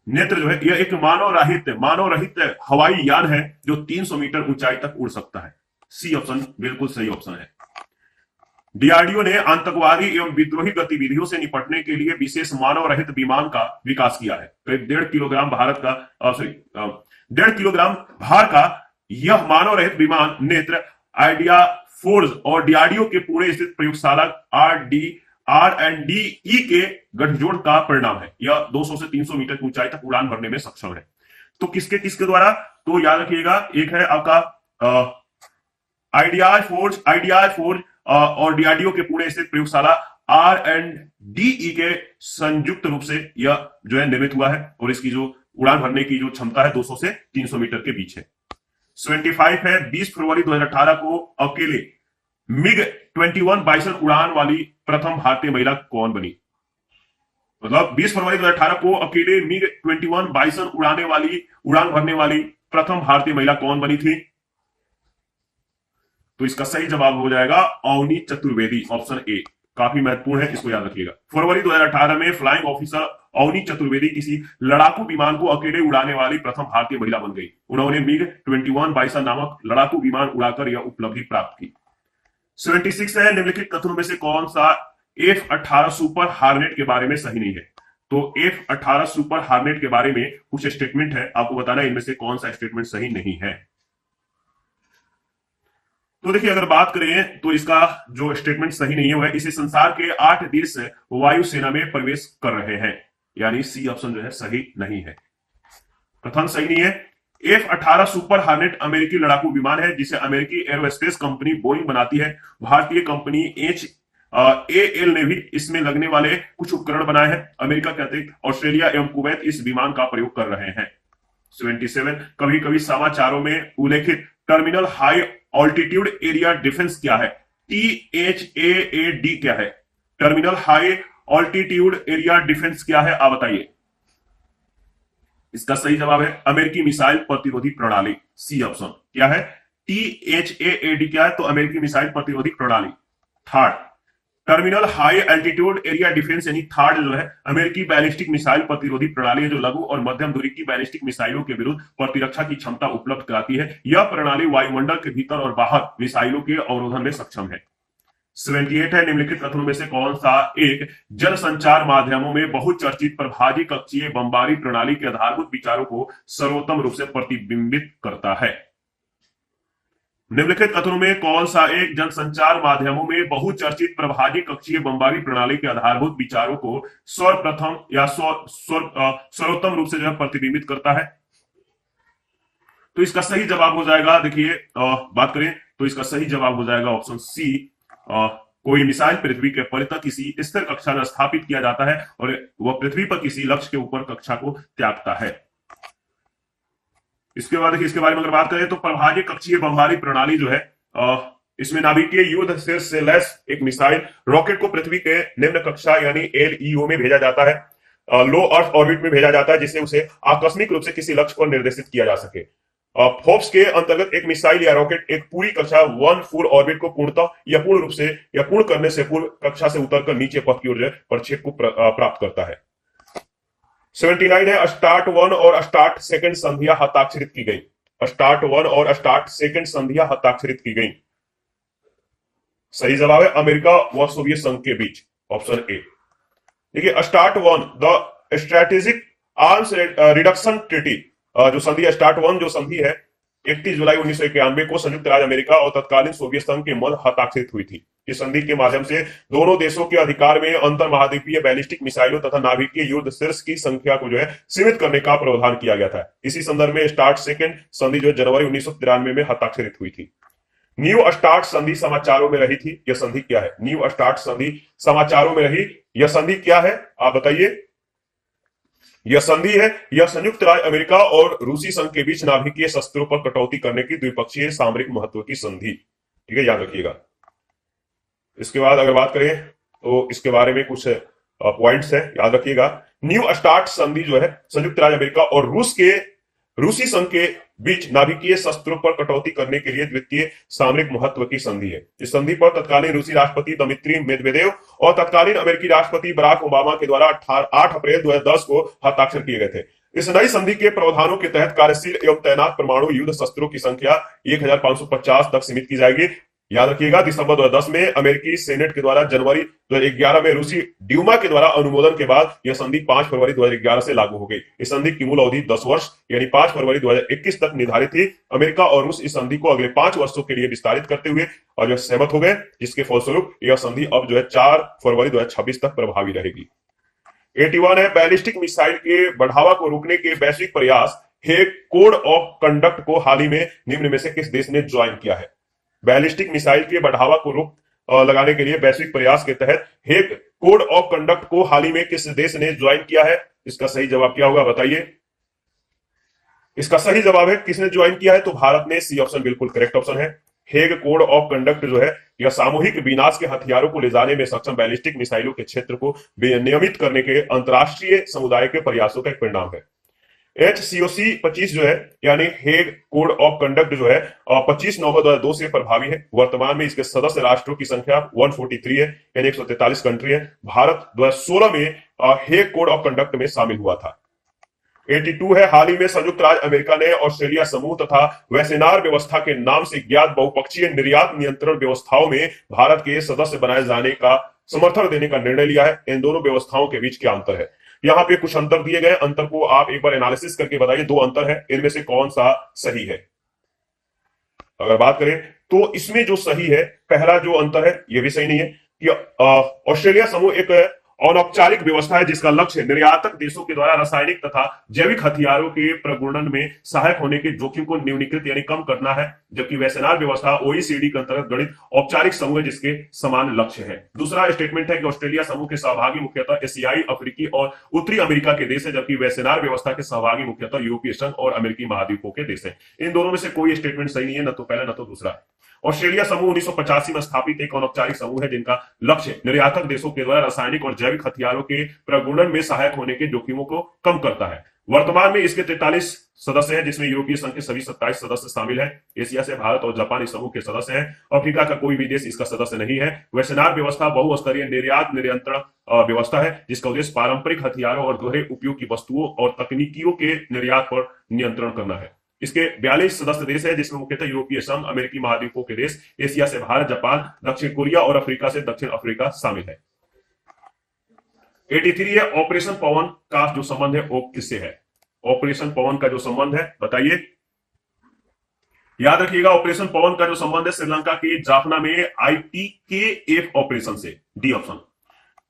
नेत्र जो है यह एक मानव रहित हवाई यान है जो 300 मीटर ऊंचाई तक उड़ सकता है। सी ऑप्शन बिल्कुल सही ऑप्शन है। डीआरडीओ ने आतंकवादी एवं विद्रोही गतिविधियों से निपटने के लिए विशेष मानव रहित विमान का विकास किया है। करीब 1.5 किलोग्राम भार का यह मानव रहित विमान नेत्र आइडिया फोर्स और डीआरडीओ के पुणे स्थित प्रयोगशाला R&DE के गठजोड़ का परिणाम है। यह 200 से 300 मीटर की ऊंचाई तक उड़ान भरने में सक्षम है। तो किसके द्वारा? तो याद रखिएगा, एक है आपका आइडिया फोर्स और डीआरडीओ के पुणे स्थित प्रयोगशाला R&DE के संयुक्त रूप से यह जो है निर्मित हुआ है, और इसकी जो उड़ान भरने की जो क्षमता है 200 से 300 मीटर के बीच है। 75 है, 20 फरवरी 2018 को अकेले MiG-21 बाइसन उड़ान वाली प्रथम भारतीय महिला कौन बनी? मतलब 20 फरवरी 2018 को अकेले MiG-21 बाइसन उड़ान भरने वाली प्रथम भारतीय महिला कौन बनी थी? तो इसका सही जवाब हो जाएगा अवनी चतुर्वेदी, ऑप्शन ए। काफी महत्वपूर्ण है, इसको याद रखिएगा। फरवरी 2018 में फ्लाइंग ऑफिसर अवनी चतुर्वेदी किसी लड़ाकू विमान को अकेले उड़ाने वाली प्रथम भारतीय महिला बन गई। उन्होंने MiG-21 बाइसन नामक लड़ाकू विमान उड़ाकर यह उपलब्धि प्राप्त की। 76 है, निम्नलिखित कथनों में से कौन सा F-18 सुपर हार्नेट के बारे में सही नहीं है? तो F-18 सुपर हार्नेट के बारे में कुछ स्टेटमेंट है, आपको बताना है इनमें से कौन सा स्टेटमेंट सही नहीं है। तो देखिए अगर बात करें तो इसका जो स्टेटमेंट सही नहीं है वो है इसे संसार के 8 देश वायुसेना में प्रवेश कर रहे हैं, यानी सी ऑप्शन जो है सही नहीं है। कथन सही नहीं है। F-18 सुपर हार्नेट अमेरिकी लड़ाकू विमान है जिसे अमेरिकी एरोस्पेस कंपनी बोइंग बनाती है। भारतीय कंपनी एल ने भी इसमें लगने वाले कुछ उपकरण बनाए हैं। अमेरिका के अतिरिक्त ऑस्ट्रेलिया एवं कुवैत इस विमान का प्रयोग कर रहे हैं। 77 कभी कभी समाचारों में उल्लेखित terminal high altitude area defence क्या है? THAAD क्या है? Terminal high altitude area defence क्या है, आप बताइए। इसका सही जवाब है अमेरिकी मिसाइल प्रतिरोधी प्रणाली, सी ऑप्शन। क्या है? THAAD क्या है? तो अमेरिकी मिसाइल प्रतिरोधी प्रणाली। Third, terminal high altitude area defence यानी थर्ड जो है अमेरिकी बैलिस्टिक मिसाइल प्रतिरोधी प्रणाली है जो लघु और मध्यम दूरी की बैलिस्टिक मिसाइलों के विरुद्ध प्रतिरक्षा की क्षमता उपलब्ध कराती है। यह प्रणाली वायुमंडल के भीतर और बाहर मिसाइलों के अवरोधन में सक्षम है। 78 है निम्नलिखित कथनों में से कौन सा एक जनसंचार माध्यमों में बहुचर्चित प्रभाजी कक्षीय बमबारी प्रणाली के आधारभूत विचारों को सर्वोत्तम रूप से प्रतिबिंबित करता है? निम्नलिखित कथनों में कौन सा एक जनसंचार माध्यमों में बहुचर्चित प्रभाजी कक्षीय बमबारी प्रणाली के आधारभूत विचारों को सर्वप्रथम या सर्वोत्तम रूप से जो है प्रतिबिंबित करता है? तो इसका सही जवाब हो जाएगा, देखिए बात करें तो इसका सही जवाब हो जाएगा ऑप्शन सी। कोई मिसाइल पृथ्वी के परितः किसी स्थिर कक्षा में स्थापित किया जाता है और वह पृथ्वी पर किसी लक्ष्य के ऊपर कक्षा को त्यागता है। इसके बाद देखिए इसके बारे में अगर बात करें तो प्रभाजी कक्षीय बमबारी प्रणाली जो है इसमें नाभिकीय युद्ध से लैस एक मिसाइल रॉकेट को पृथ्वी के निम्न कक्षा यानी LEO में भेजा जाता है, लो अर्थ ऑर्बिट में भेजा जाता है जिससे उसे आकस्मिक रूप से किसी लक्ष्य पर निर्देशित किया जा सके। फोर्ब्स के अंतर्गत एक मिसाइल या रॉकेट एक पूरी कक्षा वन फुल ऑर्बिट को पूर्णतः या पूर्ण रूप से या पूर्ण करने से पूर्व कक्षा से उतरकर नीचे पथ की ओर प्रक्षेप को प्राप्त करता है। 79 है स्टार्ट 1 और स्टार्ट सेकंड संधियां हस्ताक्षरित की गई। स्टार्ट 1 और स्टार्ट सेकंड संधियां हस्ताक्षरित की गई। सही जवाब है अमेरिका व सोवियत संघ के बीच, ऑप्शन ए। देखिए START 1 the strategic arms reduction treaty, जो संधि है स्टार्ट 1 जो संधि है 31 जुलाई 1991 को संयुक्त राज्य अमेरिका और तत्कालीन सोवियत संघ के मध्य हस्ताक्षरित हुई थी। इस संधि के माध्यम से दोनों देशों के अधिकार में अंतर महाद्वीपीय बैलिस्टिक मिसाइलों तथा नाभिकीय युद्ध शीर्ष की संख्या को जो है सीमित करने का प्रावधान किया गया था। इसी संदर्भ में स्टार्ट सेकंड संधि जो जनवरी 1993 में हस्ताक्षरित हुई थी। न्यू स्टार्ट संधि समाचारों में रही थी, यह संधि क्या है? न्यू स्टार्ट संधि समाचारों में रही, यह संधि क्या है, आप बताइए। यह संधि है, यह संयुक्त राज्य अमेरिका और रूसी संघ के बीच नाभिकीय शस्त्रों पर कटौती करने की द्विपक्षीय सामरिक महत्व की संधि, ठीक है, याद रखिएगा। इसके बाद अगर बात करें तो इसके बारे में कुछ पॉइंट्स है, याद रखिएगा। न्यू स्टार्ट संधि जो है संयुक्त राज्य अमेरिका और रूसी संघ के बीच नाभिकीय शस्त्रों पर कटौती करने के लिए द्वितीय सामरिक महत्व की संधि है। इस संधि पर तत्कालीन रूसी राष्ट्रपति दमित्री मेदवेदेव और तत्कालीन अमेरिकी राष्ट्रपति बराक ओबामा के द्वारा 8 अप्रैल 2010 को हस्ताक्षर किए गए थे। इस नई संधि के प्रावधानों के तहत कार्यशील एवं तैनात परमाणु युद्ध शस्त्रों की संख्या 1550 तक सीमित की जाएगी। याद रखिएगा दिसंबर 2010 में अमेरिकी सेनेट के द्वारा जनवरी 2011 में रूसी ड्यूमा के द्वारा अनुमोदन के बाद यह संधि 5 फरवरी 2011 से लागू हो गई। इस संधि की मूल अवधि 10 वर्ष यानी 5 फरवरी 2021 तक निर्धारित थी। अमेरिका और रूस इस संधि को अगले 5 वर्षों के लिए विस्तारित करते हुए और जो सहमत हो गए, जिसके फलस्वरूप यह संधि अब जो है 4 फरवरी 2026 तक प्रभावी रहेगी। 81 है बैलिस्टिक मिसाइल के बढ़ावा को रोकने के वैश्विक प्रयास हेग कोड ऑफ कंडक्ट को हाल ही में निम्न में से किस देश ने ज्वाइन किया है? बैलिस्टिक मिसाइल के बढ़ावा को रोक लगाने के लिए वैश्विक प्रयास के तहत हेग कोड ऑफ कंडक्ट को हाल ही में किस देश ने ज्वाइन किया है? इसका सही जवाब क्या होगा, बताइए। इसका सही जवाब है किसने ज्वाइन किया है, तो भारत ने, सी ऑप्शन बिल्कुल करेक्ट ऑप्शन है। हेग कोड ऑफ कंडक्ट जो है यह सामूहिक विनाश के हथियारों को ले जाने में सक्षम बैलिस्टिक मिसाइलों के क्षेत्र को नियमित करने के अंतरराष्ट्रीय समुदाय के प्रयासों का एक परिणाम है। HCOC 25 जो है यानी हेग कोड ऑफ कंडक्ट जो है 25 नवंबर 2002 से प्रभावी है। वर्तमान में इसके सदस्य राष्ट्रों की संख्या 143 है यानी 143 कंट्री है। भारत 2016 में हेग कोड ऑफ कंडक्ट में शामिल हुआ था। 82 है हाल ही में संयुक्त राज्य अमेरिका ने ऑस्ट्रेलिया समूह तथा वेसेनार व्यवस्था के नाम से ज्ञात बहुपक्षीय निर्यात नियंत्रण व्यवस्थाओं में भारत के सदस्य बनाए जाने का समर्थन देने का निर्णय लिया है। इन दोनों व्यवस्थाओं के बीच क्या अंतर है? यहाँ पे कुछ अंतर दिए गए, अंतर को आप एक बार एनालिसिस करके बताइए। 2 अंतर है, इनमें से कौन सा सही है? अगर बात करें तो इसमें जो सही है, पहला जो अंतर है ये भी सही नहीं है कि ऑस्ट्रेलिया समूह एक अनौपचारिक व्यवस्था है जिसका लक्ष्य निर्यातक देशों के द्वारा रासायनिक तथा जैविक हथियारों के प्रगुणन में सहायक होने के जोखिम को न्यूनीकृत यानी कम करना है, जबकि वैश्विक व्यवस्था ओईसीडी के अंतर्गत गठित औपचारिक समूह है जिसके समान लक्ष्य है। दूसरा स्टेटमेंट है कि ऑस्ट्रेलिया समूह के सहभागी मुख्यतः एशियाई, अफ्रीकी और उत्तरी अमेरिका के देश है, जबकि वैश्विक व्यवस्था के सहभागी मुख्यतः यूरोपीय संघ और अमेरिकी महाद्वीपों के देश है। इन दोनों में से कोई स्टेटमेंट सही नहीं है, न तो पहला न तो दूसरा। ऑस्ट्रेलिया समूह 1985 में स्थापित एक अनौपचारिक समूह है जिनका लक्ष्य निर्यातक देशों के द्वारा रासायनिक और जैविक हथियारों के प्रगुणन में सहायक होने के जोखिमों को कम करता है। वर्तमान में इसके 43 सदस्य हैं, जिसमें यूरोपीय संघ के सभी 27 सदस्य शामिल हैं। एशिया से भारत और जापान इस समूह के सदस्य हैं। अफ्रीका का कोई भी देश इसका सदस्य नहीं है। वैश्विक व्यवस्था बहुस्तरीय निर्यात नियंत्रण व्यवस्था है जिसका उद्देश्य पारंपरिक हथियारों और दोहरे उपयोग की वस्तुओं और तकनीकियों के निर्यात पर नियंत्रण करना है। इसके 42 सदस्य देश है जिसमें मुख्यतः यूरोपीय संघ, अमेरिकी महाद्वीपों के देश, एशिया से भारत, जापान, दक्षिण कोरिया और अफ्रीका से दक्षिण अफ्रीका शामिल है। 83 है ऑपरेशन पवन का जो संबंध है वो किससे है? ऑपरेशन पवन का जो संबंध है बताइए। याद रखिएगा, ऑपरेशन पवन का जो संबंध है श्रीलंका के जाफना में आईटीकेएफ ऑपरेशन से, डी ऑप्शन।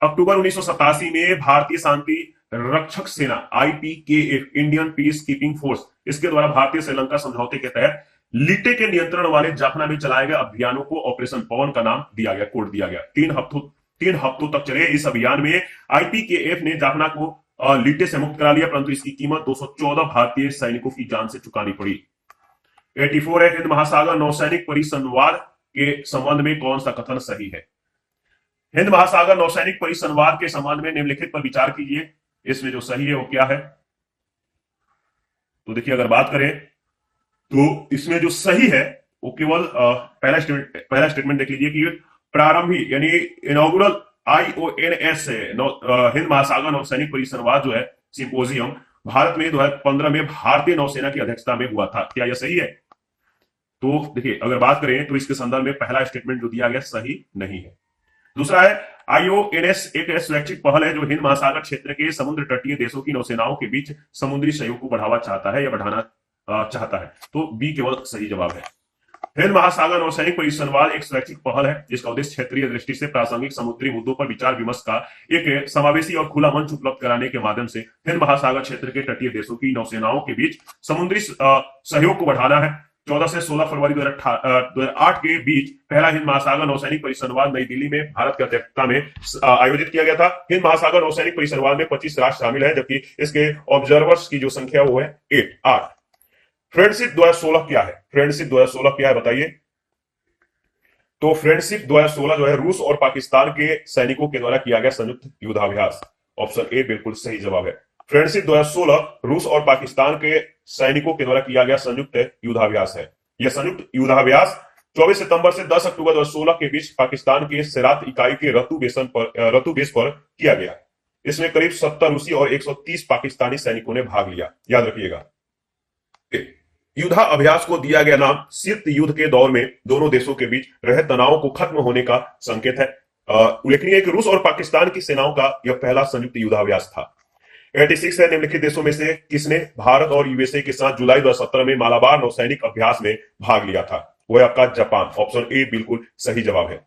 अक्टूबर 1987 में भारतीय शांति रक्षक सेना IPKF, Indian peace keeping force, इसके द्वारा भारतीय श्रीलंका समझौते के तहत लीटे के नियंत्रण वाले जाफना में चलाए गए अभियानों को ऑपरेशन पवन का नाम दिया गया, कोड दिया गया। 3 हफ्तों तक चले इस अभियान में आईपीकेएफ ने जाफना को लीटे से मुक्त करा लिया, परंतु इसकी कीमत 214 भारतीय सैनिकों की जान से चुकानी पड़ी। 84 है हिंद महासागर नौसैनिक परिसंवाद के संबंध में कौन सा कथन सही है? हिंद महासागर नौसैनिक परिसंवाद के संबंध में निम्नलिखित पर विचार कीजिए। इसमें जो सही है वो क्या है? तो देखिए, अगर बात करें तो इसमें जो सही है वो केवल पहला स्टेटमेंट देख लीजिए कि प्रारंभी यानी इनॉग्रल IONS हिंद महासागर नौसैनिक परिसंवाद जो है सिंपोजियम भारत में 2015 में भारतीय नौसेना की अध्यक्षता में हुआ था। क्या यह सही है? तो देखिए, अगर बात करें तो इसके संदर्भ में पहला स्टेटमेंट जो दिया गया सही नहीं है। दूसरा है IONS एक स्वैच्छिक पहल है जो हिंद महासागर क्षेत्र के समुद्र तटीय देशों की नौसेनाओं के बीच समुद्री सहयोग को बढ़ावा चाहता है या बढ़ाना चाहता है। तो बी केवल सही जवाब है। हिंद महासागर नौसैनिक परिसंवाद एक स्वैच्छिक पहल है जिसका उद्देश्य क्षेत्रीय दृष्टि से प्रासंगिक समुद्री मुद्दों पर विचार विमर्श का एक समावेशी और खुला मंच उपलब्ध कराने के माध्यम से हिंद महासागर क्षेत्र के तटीय देशों की नौसेनाओं के बीच समुद्री सहयोग को बढ़ाना है। 14 से 16 फरवरी 2008 के बीच पहला हिंद महासागर नौसैनिक परिसंवाद नई दिल्ली में भारत की अध्यक्षता में आयोजित किया गया था। हिंद महासागर नौसैनिक परिसंवाद में 25 राष्ट्र शामिल हैं, जबकि इसके ऑब्जर्वर्स की जो संख्या वो है 8। फ्रेंडशिप 2016 क्या है? फ्रेंडशिप 2016 क्या है बताइए। तो फ्रेंडशिप 2016 जो है रूस और पाकिस्तान के सैनिकों के द्वारा किया गया संयुक्त युद्धाभ्यास। ऑप्शन ए बिल्कुल सही जवाब है। फ्रेंडशिप 2016 रूस और पाकिस्तान के सैनिकों के द्वारा किया गया संयुक्त युद्धाभ्यास है। यह संयुक्त युद्धाभ्यास 24 सितंबर से 10 अक्टूबर 2016 के बीच पाकिस्तान के सिरात इकाई के रतु बेस पर किया गया। इसमें करीब 70 रूसी और 130 पाकिस्तानी सैनिकों ने भाग लिया। याद रखिएगा, युद्धाभ्यास को दिया गया नाम शीत युद्ध के दौर में दोनों देशों के बीच रहे तनाव को खत्म होने का संकेत है। उल्लेखनीय है कि रूस और पाकिस्तान की सेनाओं का यह पहला संयुक्त युद्धाभ्यास था। 86 है निम्नलिखित देशों में से किसने भारत और यूएसए के साथ जुलाई 2017 में मालाबार नौसैनिक अभ्यास में भाग लिया था? वह आपका जापान। ऑप्शन ए बिल्कुल सही जवाब है।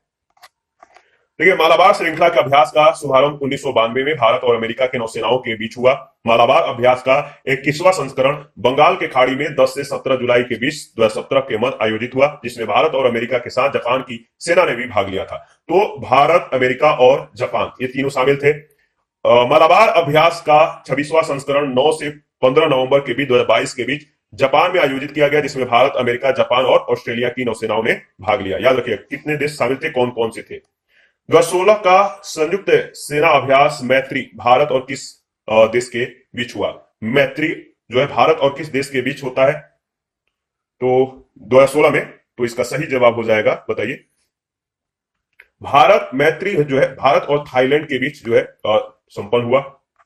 देखिए, मालाबार श्रृंखला के अभ्यास का शुभारंभ 1992 में भारत और अमेरिका के नौसेनाओं के बीच हुआ। मालाबार अभ्यास का 21वां संस्करण बंगाल के खाड़ी में 10 से 17 जुलाई के बीच 2017 के मध्य आयोजित हुआ, जिसमें भारत और अमेरिका के साथ जापान की सेना ने भी भाग लिया था। तो भारत, अमेरिका और जापान ये तीनों शामिल थे। मालाबार अभ्यास का 26वां संस्करण 9 से 15 नवंबर के बीच 2022 के बीच जापान में आयोजित किया गया, जिसमें भारत, अमेरिका, जापान और ऑस्ट्रेलिया की नौसेनाओं ने भाग लिया। याद रखिए कितने देश शामिल थे, कौन कौन से थे। 2016 का संयुक्त सेना अभ्यास मैत्री भारत और किस देश के बीच हुआ? मैत्री जो है भारत और किस देश के बीच होता है? तो 2016 में, तो इसका सही जवाब हो जाएगा, बताइए। भारत मैत्री जो है भारत और थाईलैंड के बीच जो है संपन्न हुआ,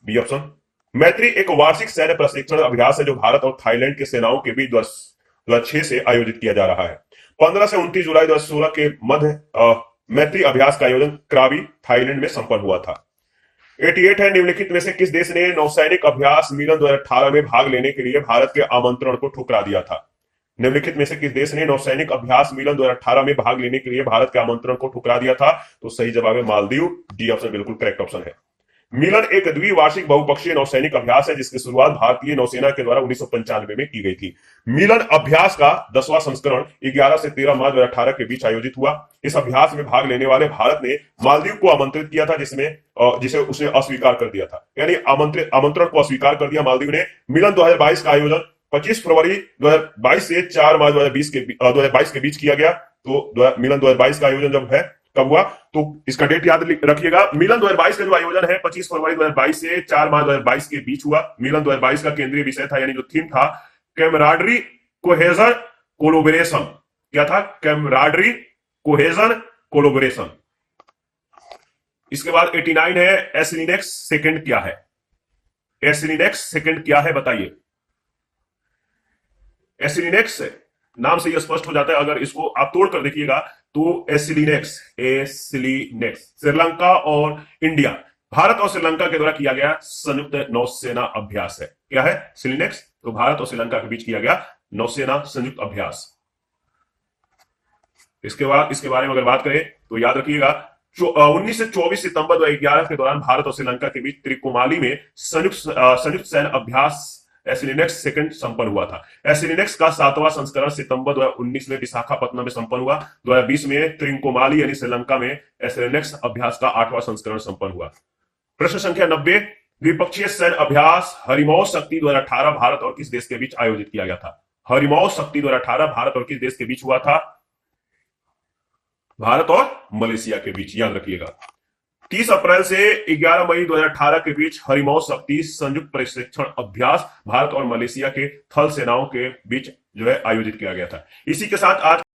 बी ऑप्शन। मैत्री एक वार्षिक सैन्य प्रशिक्षण अभ्यास है जो भारत और थाईलैंड के सेनाओं के बीच 2006 से आयोजित किया जा रहा है। 15 से 29 जुलाई 2016 के मध्य मैत्री अभ्यास का आयोजन क्राबी थाईलैंड में संपन्न हुआ था। 88 है निम्नलिखित में से किस देश ने नौसैनिक अभ्यास मिलन 2018 में भाग लेने के लिए भारत के आमंत्रण को ठुकरा दिया था? निम्नलिखित में से किस देश ने नौसैनिक अभ्यास मिलन 2018 में भाग लेने के लिए भारत के आमंत्रण को ठुकरा दिया था? तो सही जवाब है मालदीव। डी ऑप्शन बिल्कुल करेक्ट ऑप्शन है। मिलन एक द्विवार्षिक बहुपक्षीय नौसैनिक अभ्यास है जिसकी शुरुआत भारतीय नौसेना के द्वारा 1995 में की गई थी। मिलन अभ्यास का 10वां संस्करण 11 से 13 मार्च 2018 के बीच आयोजित हुआ। इस अभ्यास में भाग लेने वाले भारत ने मालदीव को आमंत्रित किया था जिसे उसने अस्वीकार कर दिया था, यानी आमंत्रण को अस्वीकार कर दिया मालदीव ने। मिलन 2022 का आयोजन 25 फरवरी 2022 से 4 मार्च 2022 के बीच किया गया। तो मिलन 2022 का आयोजन जब है कब हुआ, तो इसका डेट याद रखिएगा। मिलन 2022 का जो आयोजन है 25 फरवरी 2022 से 4 मार्च 2022 के बीच हुआ। मिलन 2022 का केंद्रीय विषय था, यानी जो थीम था, कैमराडरी कोहेजन कोलोबरेशन। क्या था? Camaraderie cohesion collaboration. इसके बाद 89 है, एसिलिनेक्स सेकंड क्या है? एसिलिनेक्स सेकंड क्या है बताइए। एसिलिनेक्स नाम से यह स्पष्ट हो जाता है, अगर इसको आप तोड़ कर देखिएगा तो एसिलिनेक्स श्रीलंका और इंडिया, भारत और श्रीलंका के द्वारा किया गया संयुक्त नौसेना अभ्यास है। क्या है? एसिलिनेक्स। तो भारत और श्रीलंका के बीच किया गया नौसेना संयुक्त अभ्यास। इसके बाद इसके बारे में अगर बात करें तो याद रखिएगा 19 से 24 सितंबर 2011 के दौरान भारत और श्रीलंका के बीच त्रिकोमाली में संयुक्त सैन्य अभ्यास एसिलिनेक्स सेकंड संपन्न हुआ था। एसिलिनेक्स का 7वां संस्करण सितंबर 2019 में विशाखापट्टनम में संपन्न हुआ। 2020 में त्रिकोमाली यानी श्रीलंका में एसिलिनेक्स अभ्यास का 8वां संस्करण संपन्न हुआ। प्रश्न संख्या 90, द्विपक्षीय सैन्य अभ्यास हरिमौज शक्ति 2018 भारत और किस देश के बीच आयोजित किया गया था? हरिमौज शक्ति 2018 भारत और किस देश के बीच हुआ था? भारत और मलेशिया के बीच, याद रखिएगा। 30 अप्रैल से 11 मई 2018 के बीच हरिमौज शक्ति संयुक्त प्रशिक्षण अभ्यास भारत और मलेशिया के थल सेनाओं के बीच जो है आयोजित किया गया था। इसी के साथ आज